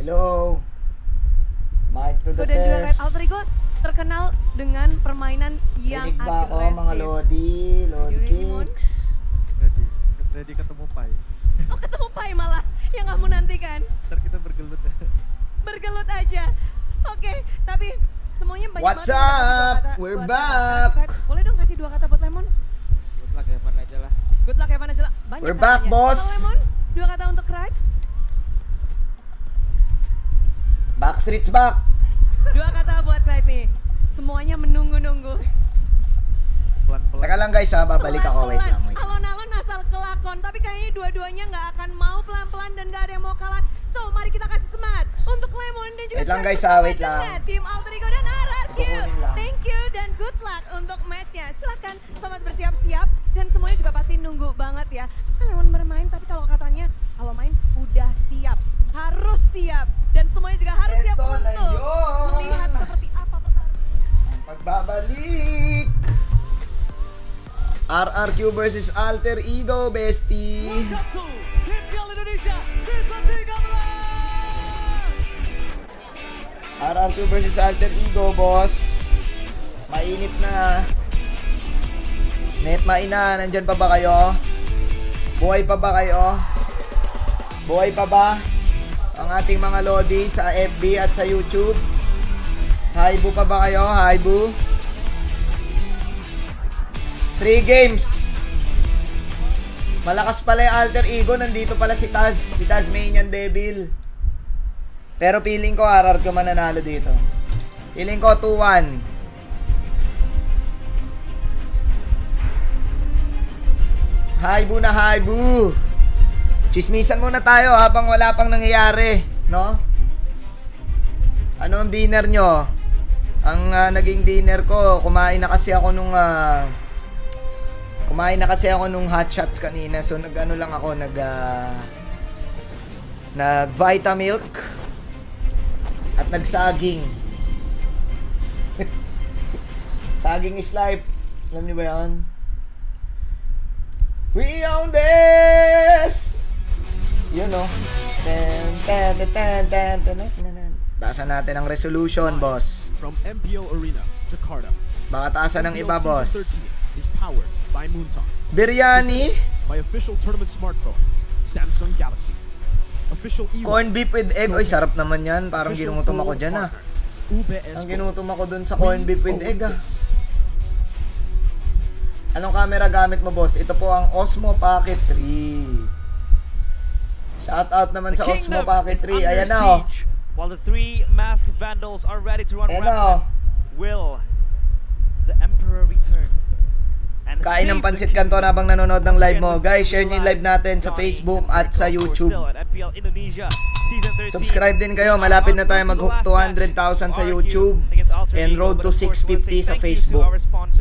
Hello. Mic to the Dan juga test. Alter Ego terkenal dengan permainan yang Rinig ba ako, agresif. mga Lodi kicks? Ready ketemu Pai. Oh, ketemu Pai malah yang kamu nantikan. Ntar kita bergelut. Bergelut aja. Oke, tapi semuanya banyak What's banget yang up? kasih dua kata We're buat back. Fred. Boleh dong kasih 2 kata buat Lemon? Good luck, have fun aja lah. Good luck, Evan aja lah. Banyak We're back, katanya. boss. Kalau Lemon, 2 kata untuk Craig. Backstreet's back. 2 kata buat Craig nih. Semuanya menunggu-nunggu. Pelan-pelan. Teka lang guys ha, babalik ako. Wait lang, wait. Alon-alon asal kelakon, tapi kayaknya dua-duanya nggak akan mau pelan-pelan dan nggak ada yang mau kalah. So, mari kita kasih semangat untuk Lemon dan juga Wait lang, Craig guys, untuk wait lang. matchnya. Tim Alter Ego dan RRQ. Kukunin lang. Thank you dan good luck untuk matchnya. Silahkan selamat bersiap-siap dan semuanya juga pasti nunggu banget ya. Kan Lemon bermain, tapi kalau katanya kalau main udah siap, harus siap dan semuanya juga harus siap Eto na untuk yun. melihat seperti apa pertarungan. Ang pagbabalik. RRQ versus Alter Ego, bestie. Welcome to MPLindonesia Season 13. RRQ versus Alter Ego, boss. Mainit na. Net maina, nandyan pa ba kayo? Buhay pa ba kayo? Buhay pa ba ang ating mga Lodi sa FB at sa YouTube? Haibu pa ba kayo? Haibu? 3 games. Malakas pala yung Alter Ego. Nandito pala si Taz. Si Tasmanian Devil. Pero feeling ko RRQ mananalo dito. Feeling ko 2-1. Haibu na haibu. Chismisan muna tayo habang wala pang nangyayari, no? Ano ang dinner nyo? Ang naging dinner ko, kumain na kasi ako nung hot shots kanina. So nag-ano lang ako, nag Vitamilk at nagsaging. Saging is life. Alam niyo ba 'yan? We own this! Yun no. Taasan natin ang resolution, boss. From MPL Arena, Jakarta. Baka taasan ng iba, MPL boss. Season 13 is powered by Moontalk. Biryani, By official tournament smartphone, Samsung Galaxy. Official corn beef with egg. Oy, sarap naman yan. Parang ginutom ako dyan, ah. Ang ginutom ako dun sa corn beef with egg, ah. Anong camera gamit mo, boss? Ito po ang Osmo Pocket 3. Shout out naman sa Osmo Pocket 3. Ayan na, oh. While the 3 masked vandals are ready to run Ayan rampant, na, oh. will the Emperor return? And Kain ng save the pansit kanto kingdom? habang nanonood ng live mo. Once Guys, again, share nyo yung live natin sa Facebook at sa YouTube. Still at MPLindonesia Season 13. Subscribe din kayo. Malapit na tayo mag 200,000 sa YouTube and road to 650 sa Facebook.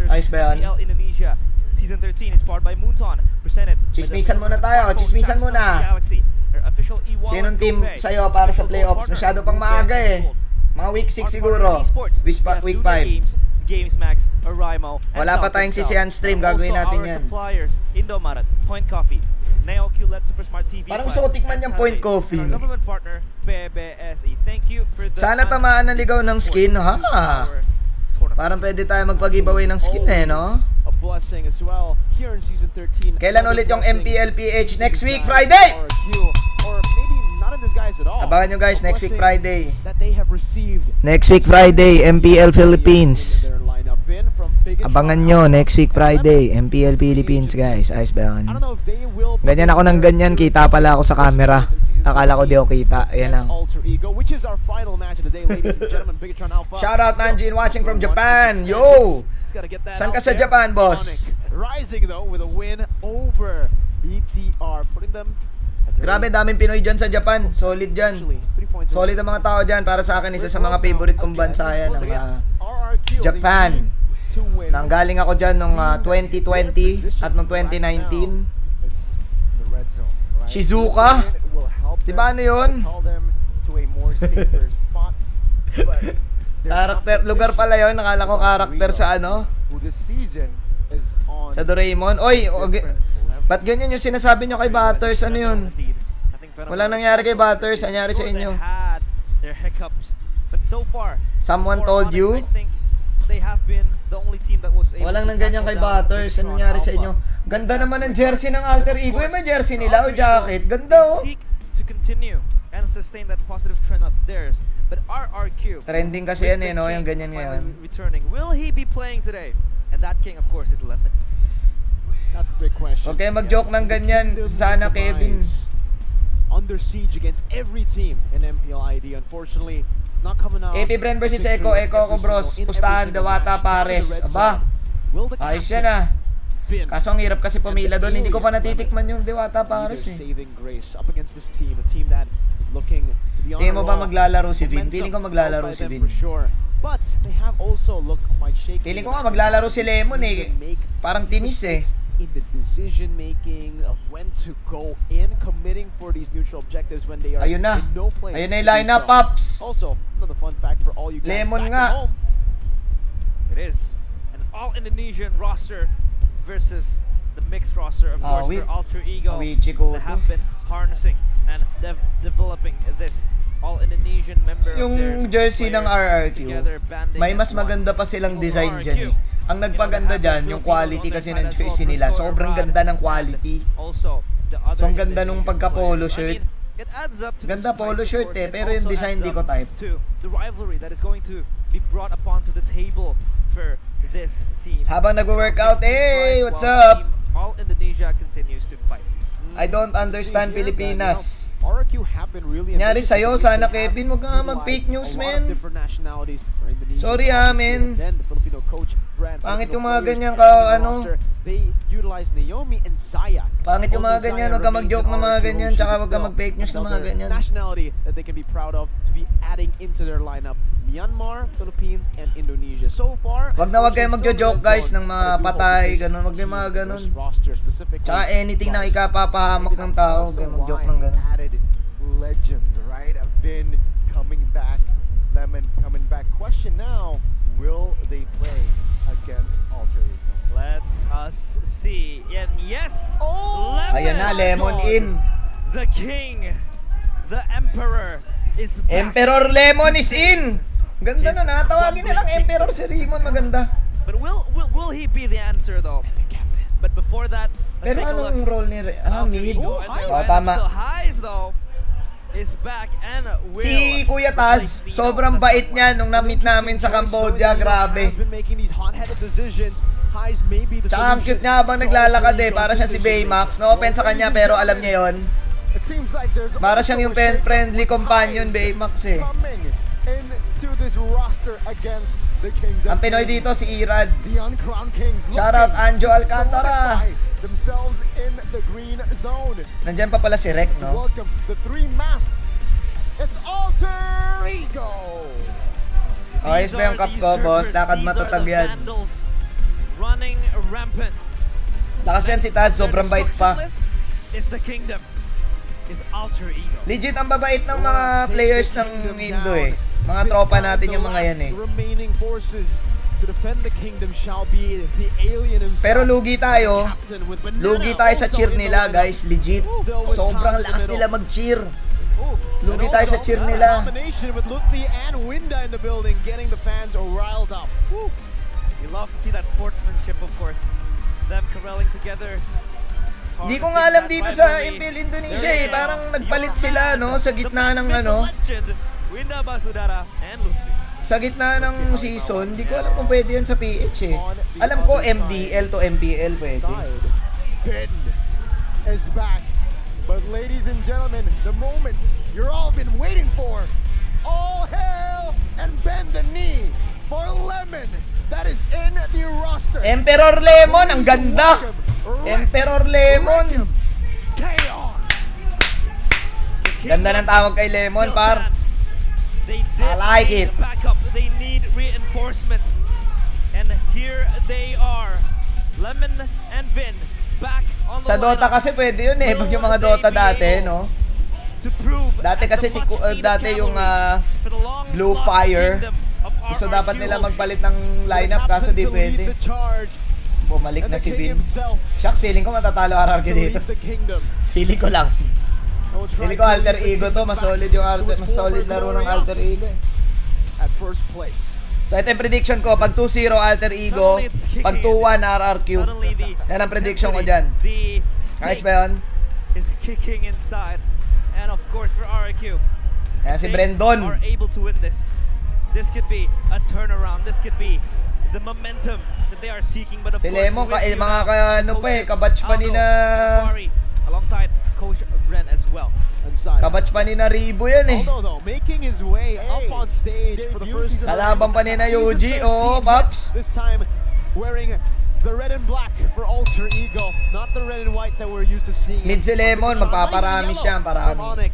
Ayos ba yan? MPLindonesia Season 13 is powered by Moonton, presented by the Chismisan muna tayo. Chismisan Samsung muna. Galaxy. Their official E-wallet Sinong team GoPay. sa'yo para sa Official playoffs? partner, Masyado pang GoPay maaga and eh. Gold. Mga week 6 Our siguro. partner esports, Week we have 5. Games Max, Arimo, and Wala pa Talk tayong Excel. sisihan stream. And Gagawin also natin our yan. suppliers, Indomaret, Point Coffee, Neo QLED Super Smart TV Parang Plus, gusto ko tikman and yung Point Saturday. Coffee. And our government partner, PBSE. Thank you for the Sana tamaan ng ligaw ng skin, ha? our tournament. Parang pwede tayo mag-giveaway ng skin eh, no? A blessing as well here in season 13. Kailan Another ulit yung blessing MPLPH? Next week, in Friday! RRQ, or maybe not in disguise at all. Abangan nyo guys, A next week blessing Friday. that they have received. Next week Friday, MPL Philippines. Their lineup in from big and Abangan strong nyo, out. next week Friday, MPL Philippines guys. Ayos ba yun? I don't know if they will Ganyan ako ng ganyan, kita pala ako sa camera. Akala ko di ako kita. Ayan lang. Alter Ego, which is our final match of the day, ladies and gentlemen. Bigatron Alpha. Shout out Manjean watching from Japan. Yo! He's gotta get that Saan ka out sa there. Japan, boss? Sonic rising though with a win over BTR, putting them at their Grabe, daming Pinoy dyan sa Japan. Solid dyan. actually 3 points Solid ang mga tao dyan. Para sa akin, isa sa mga favorite kong bansa yan. Ang RRQ, Japan. they need to win. Nanggaling ako dyan nung 2020 at nung 2019. It's the red zone, right? Shizuoka? The win will help Di ba them ano yun? propel them to a more safer spot. But their Karakter, lugar pala yun. Nakala ko karakter sa ano? who this season is on Sa Doraemon. Oy, different level. ba't ganyan yung sinasabi nyo kay Butters? Ano yun? Walang nangyari kay Butters. Nangyari sa inyo. their hiccups. But so far, Someone for told Onyx, you? I think they have been the only team that was able Walang to nang ganyan kay tackle down Butters. Ano Megatron nangyari sa Alpha. inyo? Ganda naman ng jersey ng Alter Ego. May jersey nila o jacket. Ganda oh. They seek to continue and sustain that positive trend of theirs. But RRQ, Trending kasi yan eh, no? Yung ganyan ngayon. returning. Will he be playing today? And that king, of course, is Lemon. That's the big question. Okay, mag-joke ng ganyan. The Kingdom Sana, with the Kevin. Demise under siege against every team in MPLID. Unfortunately, not coming out. AP Bren versus Echo. Echo ko bros. Pustahan, Dawata, Pares. Aba, ayos yan ah. Kaso ang hirap kasi pumila doon. Hindi ko pa natitikman yung Dewata Pares eh. Saving grace up against this team, a team that is looking to be on Tingin a mo ba roll. maglalaro si Vin? Momentum Feeling ko held maglalaro by si them Vin. for sure. But they have also looked quite shaky. Feeling ko nga maglalaro si Lemon eh. Parang tinis eh. In the decision making of when to go in, committing for these neutral objectives when they are Ayun na. in no place. Ayun na yung to do lineup, so. Pops. Also, another fun fact for all you guys Lemon back nga. at home. It is an all-Indonesian roster versus the mixed roster, of course, Awi. for Alter Ego Awichi ko that to. have been harnessing and developing this all-Indonesian member of Yung theirs jersey ng players RRQ, together, banding may mas as one. maganda pa silang People design RRQ. dyan eh. Ang nagpaganda dyan, yung quality kasi ng jersey nila. Sobrang ganda ng quality. Also, the other So, ang ganda nung Indonesian pagka-polo players. shirt. I mean, it adds up to the Ganda polo spice, of shirt course. eh, It pero yung also design adds di ko up type. to the rivalry that is going to be brought upon to the table for this team. Habang nagwo-workout, This team hey, thrives what's while up? Team All Indonesia continues to fight. I don't understand See here that, Pilipinas. RRQ have been really Nyari ambitious sa'yo, because sana they have Kevin, huwag ka nga mag-fake utilized news, a lot man. of different nationalities for Indonesia. Sorry, Obviously, men. and then the Filipino coach, Brand, Pangit Filipino yung mga players ganyan in the ano. roster, they utilized Naomi and Zaya. Pangit yung mga Only ganyan, Zaya huwag ka remains mag-joke an ng mga RRQ ganyan, should tsaka be huwag ka still mag-fake news ng mga another ganyan. nationality that they can be proud of to be adding into their lineup. Myanmar, Philippines, and Indonesia. So far, Wag na wag kayo still magjo-joke, in the red guys, zone, ng mga but I do hope patay, that this ganun. Wag kayo mga team, ganun. this roster specifically, Tsaka anything na thrives. ikapapahamak ng tao, huwag kayo mag-joke ng ganun. Added legends, right? Have been coming back. Lemon coming back. Question now, will they play against Alter Ego? Let us see. And yes, Ayan na, Lemon in. The king, the emperor is back. Emperor Lemon is in! Ganda na, natawagin nilang Emperor si Raymond, maganda. But will he be the answer though? But before that, let's Pero take a look. anong role ni Alter mid? Ego and their Oh, man tama. still highs though is back and will Si Kuya Taz, replace Vino sobrang as the bait front niya line. nung na-meet namin sa Cambodia, grabe. Has been making these hot-headed decisions. Highs may be the Tsaka ang cute solution niya habang to naglalakad Alter eh, Ego's para siya si decision Baymax. making. No offense sa kanya, pero alam niya yon. It seems like there's Para also siyang yung a shakeup friendly with companion, Hives Baymax eh. coming into this roster against the Kings. Ang Pinoy dito si Irad. The uncrowned Kings Shoutout looking Anjo to Alcantara. solidify themselves in the green zone. Nandyan pa pala si Rek, Let's no? welcome the three masks. It's Alter Ego. Ayos ba yung cup ko, boss? Lakad matatag yan. Running rampant. Lakas yan si Taz, sobrang bait pa. Is the kingdom. Is Alter Ego. Legit ang babait ng mga players ng Indo eh. Mga tropa natin yung mga yan eh. The remaining forces to defend the kingdom shall be the alien himself. Pero lugi tayo. Captain with Banana Lugi tayo sa also cheer in the nila, lineup. guys. Legit. Sobrang lakas nila mag-cheer. Lugi And tayo sa also, cheer a nila. combination with Lutfi and Winda in the building, getting the fans riled up. Woo. You love to see that sportsmanship, of course. Them corralling together. Di ko nga alam dito sa MPL Indonesia eh. Parang nagpalit sila, no? Sa gitna ng ano. Winda Basudara and Lutfi. Sa gitna ng season, di ko alam kung pwede yun sa PH eh. Alam ko MDL to MPL pwede. Side. Finn is back. But ladies and gentlemen, the moment you're all been waiting for. All hail and bend the knee for Lemon that is in the roster. Emperor Lemon, ang ganda! Emperor Lemon! Chaos. Ganda ng tawag kay Lemon, par. They I like need it. backup. They need reinforcements. And here they are. Lemon and Vin back on the Sa Dota lineup. kasi pwede yun eh. Pag yung mga Will Dota they be dati, able no? to prove Dati as kasi the si much-needed dati yung cavalry for the long Blue lost Fire. kingdom of Gusto RRQ. dapat nila magpalit ng lineup kaso di pwede. The charge, Bumalik and na the si king Vin. himself Shucks, feeling ko matatalo RRQ to dito. lead the kingdom. Feeling ko lang. Hindi ko alter ego to, mas solid yung alter, mas solid laro ng alter ego eh. At first place. So ito yung prediction ko, pag 2-0 alter ego, pag 2-1 RRQ. Yan ang prediction ko dyan. The Ayos ba yun? is kicking inside. And of course for RRQ, Ayan si they Brendon. are able to win this. This could be a turnaround. This could be the momentum that they are seeking. But of Si course, Lemon, with you mga now, ano pa eh, coaches kabatch pa ni Aldo, na... Safari, alongside Coach Ren as well. Inside. Kabatch pa ni na Ribo yan eh. Although though, making his way up on stage for the first time. Kalaban pa ni na Yuji, oh, Paps. This time wearing the red and black for Alter Ego, not the red and white that we're used to seeing. Mid si Lemon, magpaparami siya, parami.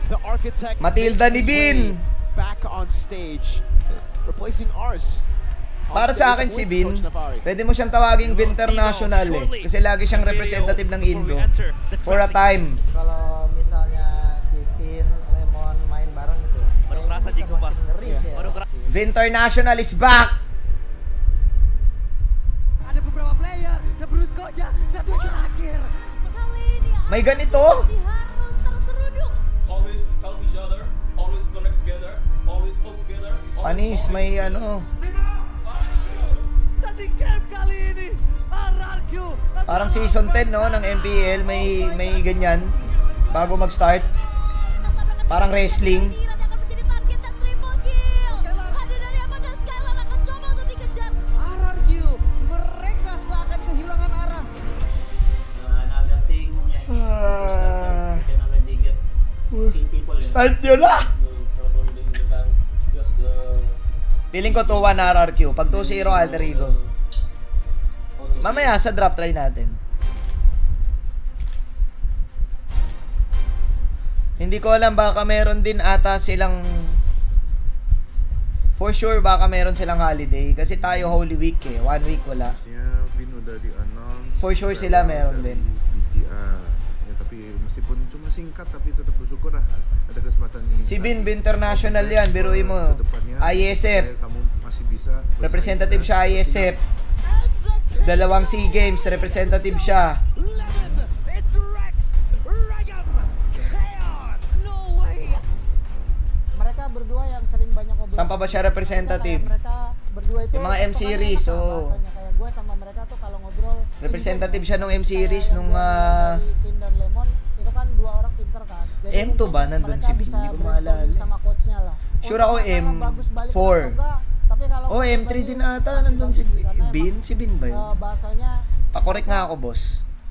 The architect Matilda makes ni his Bin. way back on stage, replacing ours. Para sa akin si Bin, pwede mo siyang tawaging International eh. Kasi lagi siyang representative ng Indo. For a time. Kalau misalnya si Vin, Lemon main bareng gitu. Baru kerasa, Kayaknya Jik, sumpah. makin ngeri sih ya. Baru kerasa. International is back! Ada beberapa player dan Bruce Koja satu yang terakhir. Kali ini May ganito? harus terseruduk. Always help each other, always connect together, always hold together. Panis, may ano. Dan di game kali ini RRQ. Parang season 10 no, ng MPL, may ganyan. Bago mag-start. Parang wrestling. Nanti akan menjadi target dan triple kill. Hadir dari apa dan Skylar akan coba untuk dikejar. RRQ mereka seakan kehilangan arah. Another thing yang Ah, you can already get people start nyo na! problem in the bank because the Feeling ko 2-1 RRQ. Pag 2-0 alter ego. Mamaya sa drop try natin. Hindi ko alam, baka meron din ata silang, for sure baka meron silang holiday. Kasi tayo Holy Week eh. 1 week wala. Ya, Vin udah di-announce. For sure sila meron din. PTA. Ya, tapi meskipun cuma singkat tapi tetap bersyukur lah ada kesempatan ini. Si Bin International yan, biruin mo. ISF. Kamu masih bisa. Representative siya ISF. 2 SEA Games, representative siya. Lemon, it's Rex, Ragam, Kaon. No way. Mereka berdua yang sering banyak ngobrol. Saan pa ba siya representative? Mereka berdua itu Yung mga M series, enak oh. bahasanya. Kayak gue sama mereka tuh kalau ngobrol Representative siya nung M series kayak nung yang dari Vin dan Lemon itu kan dua orang pinter kan. Jadi M2 mungkin ba? Nandun mereka si Vin, bisa hindi ko brainstorming maalala. sama coachnya lah. Sure ako Untuk masalah bagus balik M4. atau enggak, tapi kalau Oh, bagus M3 balik, din ata, pasti nandun si bagus, karena Bin. emang, Si Bin ba yun? bahasanya Pakorek nga ako, boss.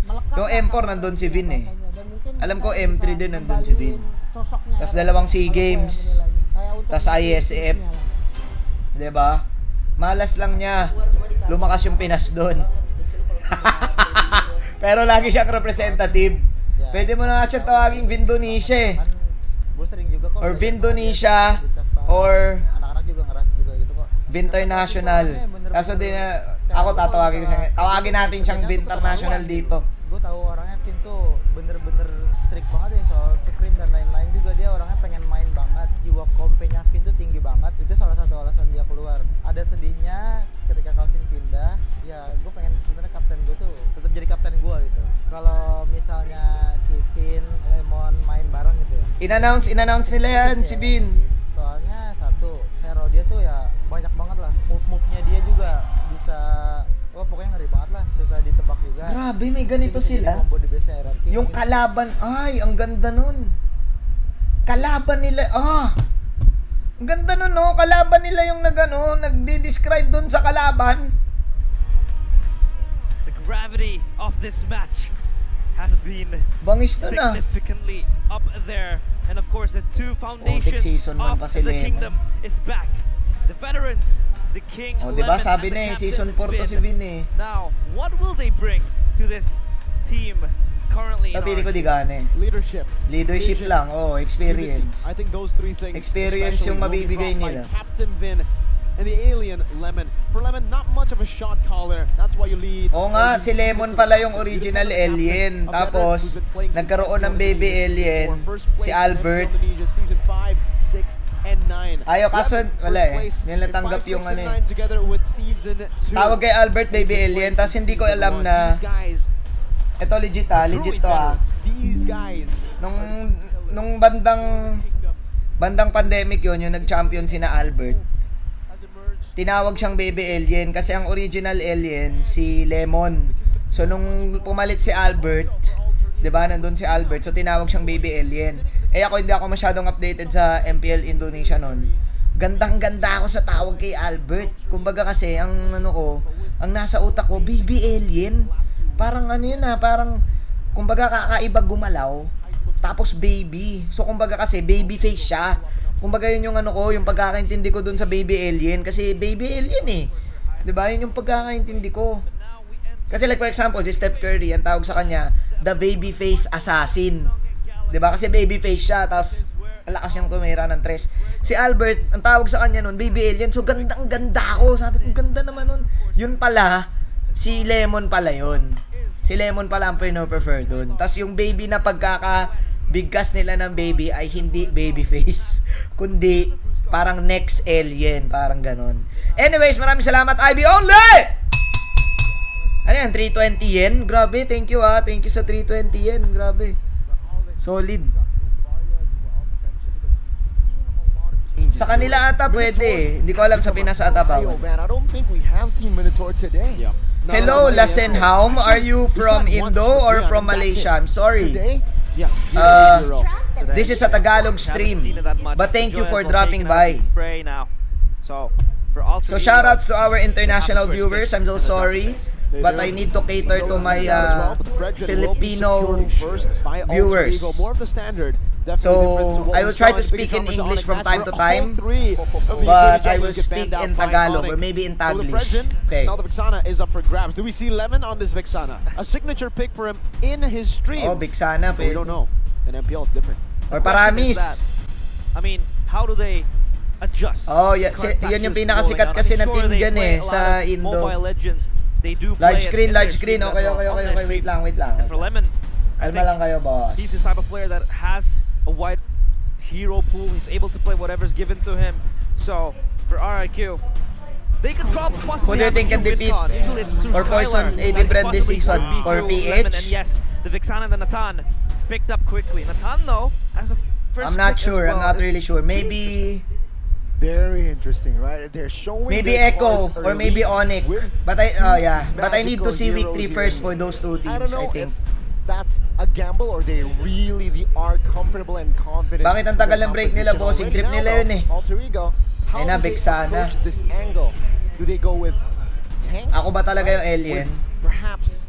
melekat Yung lah M4 sama nandun si coachnya Vin eh. bahasanya. Dan mungkin Alam kita ko bisa M3 din nandun si Vin. kembaliin sosoknya Tas RRQ. 2 SEA Kalau gua yang Games. menilainya. Kayak untuk Tas ISF. bisnisnya lah. 'Di ba? Malas lang niya. Lumakas yung Pinas doon. Pero lagi siyang representative. Pwede mo na nga siya tawaging Vindonesia eh. Kan gue sering juga kok Or belajar Vindonesia, sama dia, discuss bareng. or anak-anak juga ngerasa juga gitu kok. Vinternational. Kaso din ako tatawagin siya. Tawagin natin siyang Vinternational dito. Gue tahu orangnya Vin tuh bener-bener strict banget ya soal scrim dan lain-lain juga. Dia orangnya pengen main banget. Jiwa kompenya Vin tuh tinggi banget. Itu salah satu alasan dia keluar. Ada sedihnya ketika Calvin pindah. Ya gue pengen sebenarnya kapten gue tuh tetap jadi kapten gue gitu. Kalau misalnya si Vin, Lemon main bareng gitu ya. In-announce nila yan, si Bin. Soalnya satu, hero dia tuh ya banyak banget lah. Move-nya dia juga bisa, wah pokoknya ngeri banget lah. Susah ditebak juga. Grabe, may ganito Jadi sila. combo di base RRQ. Yung kalaban, ay, ang ganda nun. Kalaban nila, ang ganda nun, no? Kalaban nila yung nagdi-describe dun sa kalaban. The gravity of this match has been Bangis nun, significantly up there. And of course, the two foundations season man of pa si the Lemon. kingdom is back. The veterans, the king, O, diba? Lemon, Sabi and the na eh, captain, season 4 to si Vin eh. Now, what will they bring to this team currently in Napili ko RRQ? di gane. Leadership. Leadership vision, lang, unity. experience. I think those three things Experience especially yung will be mabibigay brought by nila. Captain Vin and the alien Lemon. For Lemon, not much of a shot caller. That's why you lead. Oo nga, si Lemon pala yung original alien. Tapos, nagkaroon ng baby alien, si Albert. Season 5, 6, and 9. Ayaw, kaso wala eh. First place Nilatanggap in 5, yung 6, ano and eh. 9 together with season 2. Tawag kay Albert baby alien, tapos hindi ko alam na These guys, ito legit truly legit to veterans. These guys Nung nung bandang pandemic yon, yung nag-champion sina Albert, tinawag siyang baby alien kasi ang original alien si Lemon. So nung pumalit si Albert, 'di ba, nandun si Albert, so tinawag siyang baby alien. Eh ako hindi ako masyadong updated sa MPL Indonesia noon. Gandang-ganda ako sa tawag kay Albert. Kumbaga kasi ang ang nasa utak ko, baby alien. Parang ano yun parang kumbaga kakaiba gumalaw. Tapos baby. So kumbaga kasi baby face siya. Kumbaga yun yung yung pagkakaintindi ko dun sa baby alien kasi baby alien eh. 'Di ba? Yun yung pagkakaintindi ko. Kasi like for example, si Steph Curry, ang tawag sa kanya, the baby face assassin. 'Di ba? Kasi baby face siya, tapos lakas niyang tumira ng tres. Si Albert, ang tawag sa kanya nun, baby alien. So gandang-ganda ako. Sabi ko, ganda naman nun. Yun pala, si Lemon pala yun. Si Lemon pala ang prefer dun. Tapos yung baby na pagkakabigkas nila ng baby ay hindi baby face, kundi parang next alien, parang ganon. Anyways, maraming salamat, IB only! Ano yan, 320 yen? Grabe, thank you thank you sa 320 yen, grabe. Solid. Sa kanila ata pwede. Hindi ko alam sa Pinas ata ba. Man, I don't think we have seen Minotaur today. Yeah. Hello, Lasenhaum. Are you from Indo or from Malaysia? I'm sorry. Yeah. This is a Tagalog stream. But thank you for dropping by. So shoutouts to our international viewers. I'm so sorry, but I need to cater to my Filipino viewers. So I will try to speak in English from time to time, but I will speak in Tagalog or maybe in Taglish. Okay. Now the Vixana is up for grabs. Do we see Lemon on this Vixana? A signature pick for him in his streams. Oh, Vixana, we don't know. In MPL, it's different. Or Paramis. I mean, how do they adjust? Oh, yeah, yan yung pinakasikat kasi na team dyan sa Indo. Mobile Legends, they do large play screen. Okay, wait lang. And for Lemon, Alma lang kayo, boss. He's this type of player that has a wide hero pool. He's able to play whatever's given to him. So, for RRQ, they could probably possibly who do you think can defeat or poison AB Brand this season for PH? And yes, the Vixana and the Natan picked up quickly. Natan though, as a first I'm not pick sure. as well, I'm not really sure. Maybe very interesting, right? They're showing maybe their Echo cards or maybe early Onyx. with But but I need to see week 3 first for those two teams, I don't know I think. if that's a gamble or they really are comfortable and confident. Bakit ang tagal ng break nila, bossing? Trip nila yun eh. Alter Ego, how Ayun na, do they Vixana. approach this angle? Do they go with tanks? Ako ba talaga yung alien? With perhaps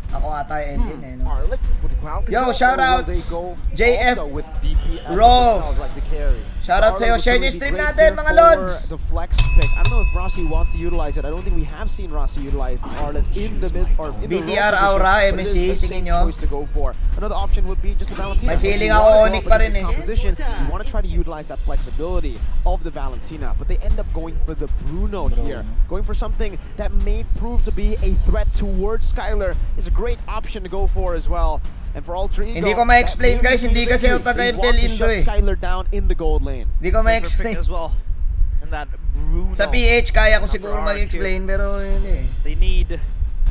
Ako ata yung alien eh. No? Arlic with crowd Yo, control, shoutouts! or will they go JF, also with BP as Rov. themselves like the carry? Shoutout sa'yo. Share yung stream natin, mga lods! The flex pick. I don't know if Rossi wants to utilize it. I don't think we have seen Rossi utilize the Arlet in the mid or in the BTR wrong Aura, position, but it is MSC, the tingin safe nyo. choice to go for. Another option would be just the Valentina. May feeling If you ako wanna go Onyx for pa rin this eh. composition, you want to try to utilize that flexibility of the Valentina, but they end up going for the Bruno here. Going for something that may prove to be a threat towards Skylar is a great option to go for as well. And for Alter Ego, Hindi ko ma-explain guys, hindi kasi ako taga MPL Indo eh. Skylar down in the gold lane. Hindi ko Safer ma-explain. pick as well. And that Bruno. Sa PH kaya ko Not siguro for RRQ. mag-explain pero yun eh. They need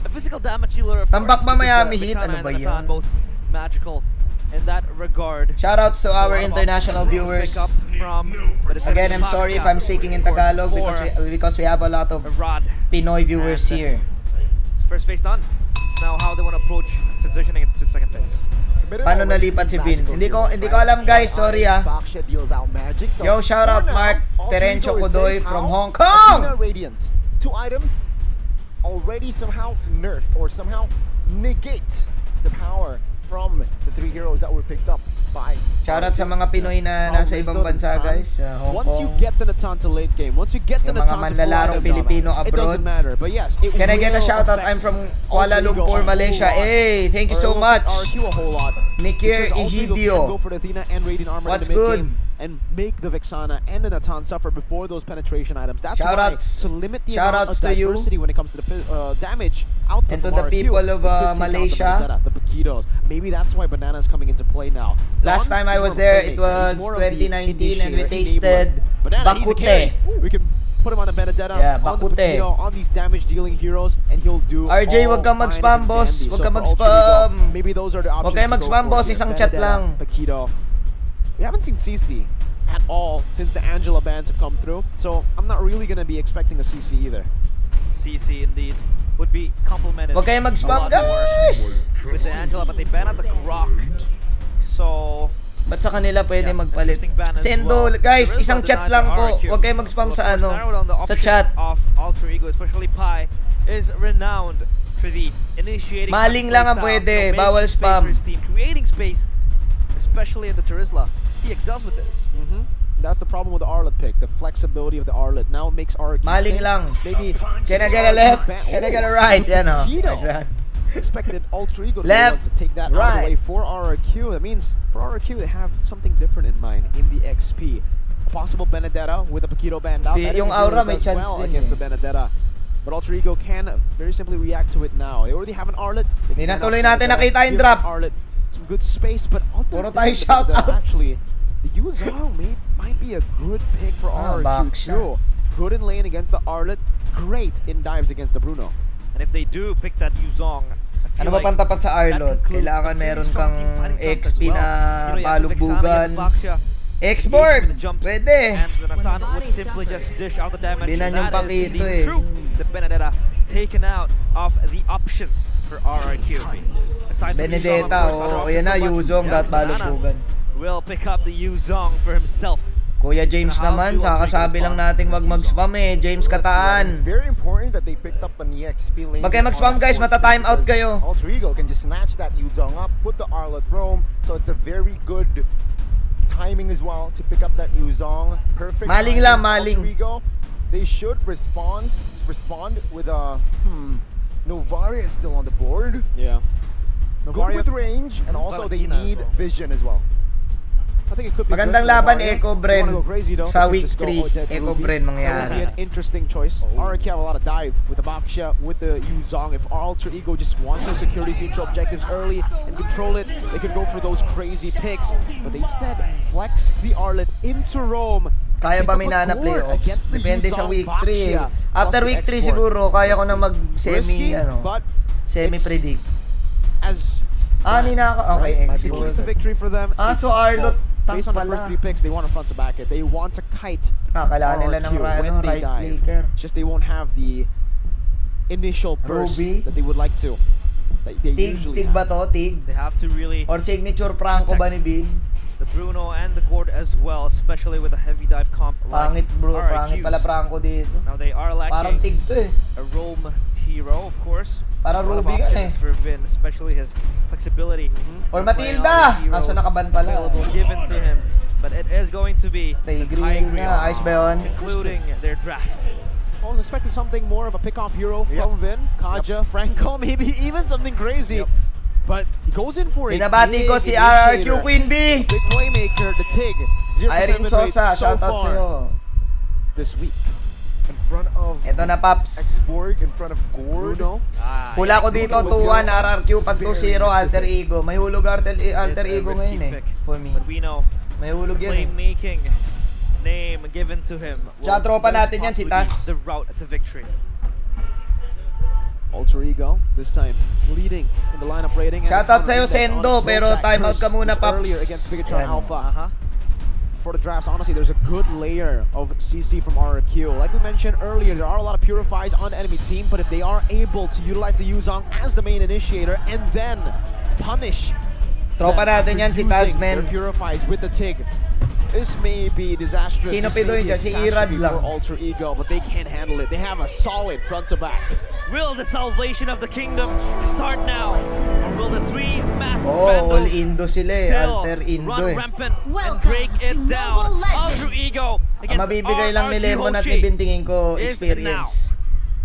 a physical damage healer of Tambak course, ba because Miami the Heat? Vixana Ano and ba the Natan yan? both magical in that regard. Shoutouts to our A lot of options international to viewers. pick up from, but it's Again, gonna be I'm sorry if Maxia I'm speaking in for Tagalog four. because we have a lot of Rod. Pinoy viewers And, here. First phase done. Now how they want to approach transitioning it to the second phase. Paano nalipat si Vin? Hindi ko alam guys, sorry ah. Baksha deals out magic. So Yo, shout out for now, Mark Alter Terencio Ego is Kudoy saying from how Hong Kong. Athena Radiant, 2 items already somehow nerfed or somehow negate the power from the 3 heroes that were picked up by. Shoutout sa mga Pinoy na nasa ibang bansa guys, sa Hong Once you Kong. get the Natan to late game, once you get the Yung mga Natan to manlalarong Filipino it abroad. doesn't matter. But yes, it Can I get a will shoutout? affect I'm from Kuala Alter Ego a Lumpur, whole Malaysia. lot. Hey, thank you Or so it will much. affect RRQ a whole lot. Nikir Because Alter Ego can go Egidio. for the Athena and Radiant Armor What's in the mid good? game and make the Vixana and the Natan suffer before those penetration items. That's Shoutouts. why to limit the amount of Shoutouts to you. diversity when it comes to the damage output And to from the RRQ, people of, it could take out Malaysia. the Vendetta, the Paquitos. Maybe that's why Banana's coming into play now. Last Don time I is was more of a there, it playmaker. was He's more of the 2019 and we initiator, tasted enabler. Banana, he's a Bakute. carry. We can put him on the Benedetta, Yeah, on the Bakute. Paquito, on these damage dealing heroes, and he'll do RJ, all wag kang fine mag-spam, and boss. dandy. Wag So kang for Alter mag-spam. Ego, maybe those are the options Wag kayo to go mag-spam, for boss. here. Isang chat Benedetta, lang. Paquito. We haven't seen CC at all since the Angela bans have come through, so I'm not really gonna be expecting a CC either. CC indeed would be complimented. Huwag kayo mag-spam, guys! With the Angela, but they ban out the Grok. So Ba't sa kanila pwede magpalit? interesting ban as Sendo, well. guys, There is isang no chat deny lang to po. RRQ. Huwag kayo mag-spam Well, sa of course, ano, narrowed down the sa options chat. of Alter Ego, especially Pi, is renowned for the initiating. Maling lang ang playstyle, pwede, you know, bawal making space spam. for his team, creating space, especially in the Terizla. He excels with this. That's the problem with the Arlet pick, the flexibility of the Arlet. Now it makes RRQ Maling think lang. maybe Can I get a left? Can I get a right? Yan o. Keto. Nice one. Expected Alter Ego to Left, be able to take that out of right. the way for RRQ. That means for RRQ they have something different in mind in the XP. A possible Benedetta with a Paquito band out. That Yung is aura really may does chance well din against eh. the Benedetta. But Alter Ego can very simply react to it now. They already have an Arlet. Hindi na tuloy natin nakita yung drop. Arlet some good space, but Puro tayo shout out. actually, the Yuzong might be a good pick for RRQ back shot. too. Good in lane against the Arlet, great in dives against the Bruno. And if they do pick that Yuzong, I Ano feel ba like pantapat sa that Arlot? concludes Kailangan a very meron strong kang team fighting front as XP well. na You know, you have the Vexana, you palugbugan. have Baxia, X-Borg! engaging with the jumps, Pwede! And the Natan would simply just dish out the damage. Binan yung That is Paquito indeed eh. true. The Benedetta taken out of the options for RRQ. Aside from Benedetta, Yuzong, of course, other o yan na, options so much. Yuzong, Yeah, dat Banana balugbugan. will pick up the Yuzong for himself. Kuya James naman, kakasabi lang nating wag mag-spam eh. James It's Kataan. very important that they picked up an EXP lane. Wag kayo mag-spam, guys, mata-time out kayo. Alter Ego can just snatch that Yuzong up, put the Arlet roam, so it's a very good timing as well to pick up that Yuzong. Perfect. Maling timing. lang, maling. Alter Ego, they should respond with a Novaria is still on the board. Yeah. Good with range, and also they Valentina as need well. vision as well. I think it could be Magandang good for laban, Novaria. Echo They Bren. wanna go crazy, though. Sa They week could just go 3, Odette Echo Ruby. Bren That would be mangyayari. an interesting choice. RRQ have a lot of dive with the Baxia, with the Yuzong. If Alter Ego just wants to secure these neutral objectives early and control it, they could go for those crazy picks. But they instead flex the Arlet into Rome. Kaya ba Pick up a Minana core playoffs? against the Depende sa Yuzong week 3 eh. Baxia, After plus the week 3 export. siguro, kaya ko na mag-semi, Risky, ano, but semi-predict. as Ni na ako. Okay, right? exit. Secures the victory for them. Ah, It's- so Arlot, tank based on the pala. first 3 picks, they want to front to back it. They want to kite Kailangan nila ng RRQ when they right dive. clicker. It's just they won't have the initial burst Ruby? that they would like to. That they Tig, usually tig ba have. to? Tig? They have to really Or signature Franco ba ni Bin? the Bruno and the Gord as well, especially with a heavy dive comp like Pangit bro, pangit RRQs. pala Franco dito. Now they are Parang lacking tig to eh. a roam hero, of course. Para A lot of Ruby ka options eh. for Vin, especially his flexibility. Or to play Matilda! all the Kaso heroes nakaban pala. available given to him. But it is going to be the Tigreal na. Ayos ba yun? concluding their draft. I was expecting something more of a pick-off hero from Vin, Kaja, Franco, maybe even something crazy. But he goes in for a Binabati ko big si RRQ initiator. Queen B! Big playmaker, the Tig. 0% Irene win rate Sosa, so shoutout far sa'yo. this week. In front of Eto na, Paps. X-Borg, in front of Gord. Bruno. Hula ko dito, 2-1 RRQ. Pag 2-0, Alter Ego. May hulog Alter It's a Ego risky ngayon eh. pick, For me. But we know May hulog yan eh. playmaking name given to him will Tsaka tropa most natin yan, si possibly be Tas. the route to victory. Alter Ego, this time leading in the lineup rating. and Shoutout the sa'yo, counter index Sendo, on it pero broke that timeout curse ka muna, just Paps. earlier against Bigatron Yan. Alpha. For the drafts, honestly, there's a good layer of CC from RRQ. Like we mentioned earlier, there are a lot of Purifies on the enemy team, but if they are able to utilize the Yuzong as the main initiator and then punish Tropa them natin yan, after si using Tasman. their Purifies with the Tig, this may be disastrous. Sino This may pidoy be a dyan? Si catastrophe Irad lang. for Alter Ego, but they can't handle it. They have a solid front to back. Will the salvation of the kingdom start now? Or will the three masked Oh, all vandals Indo sila eh. still Alter Indo run eh. rampant and Welcome break to it down? Mobile Legends. Alter Ego Ang against mabibigay lang ni RRQ Lemon at Hoshi ni Bintingin ko is experience.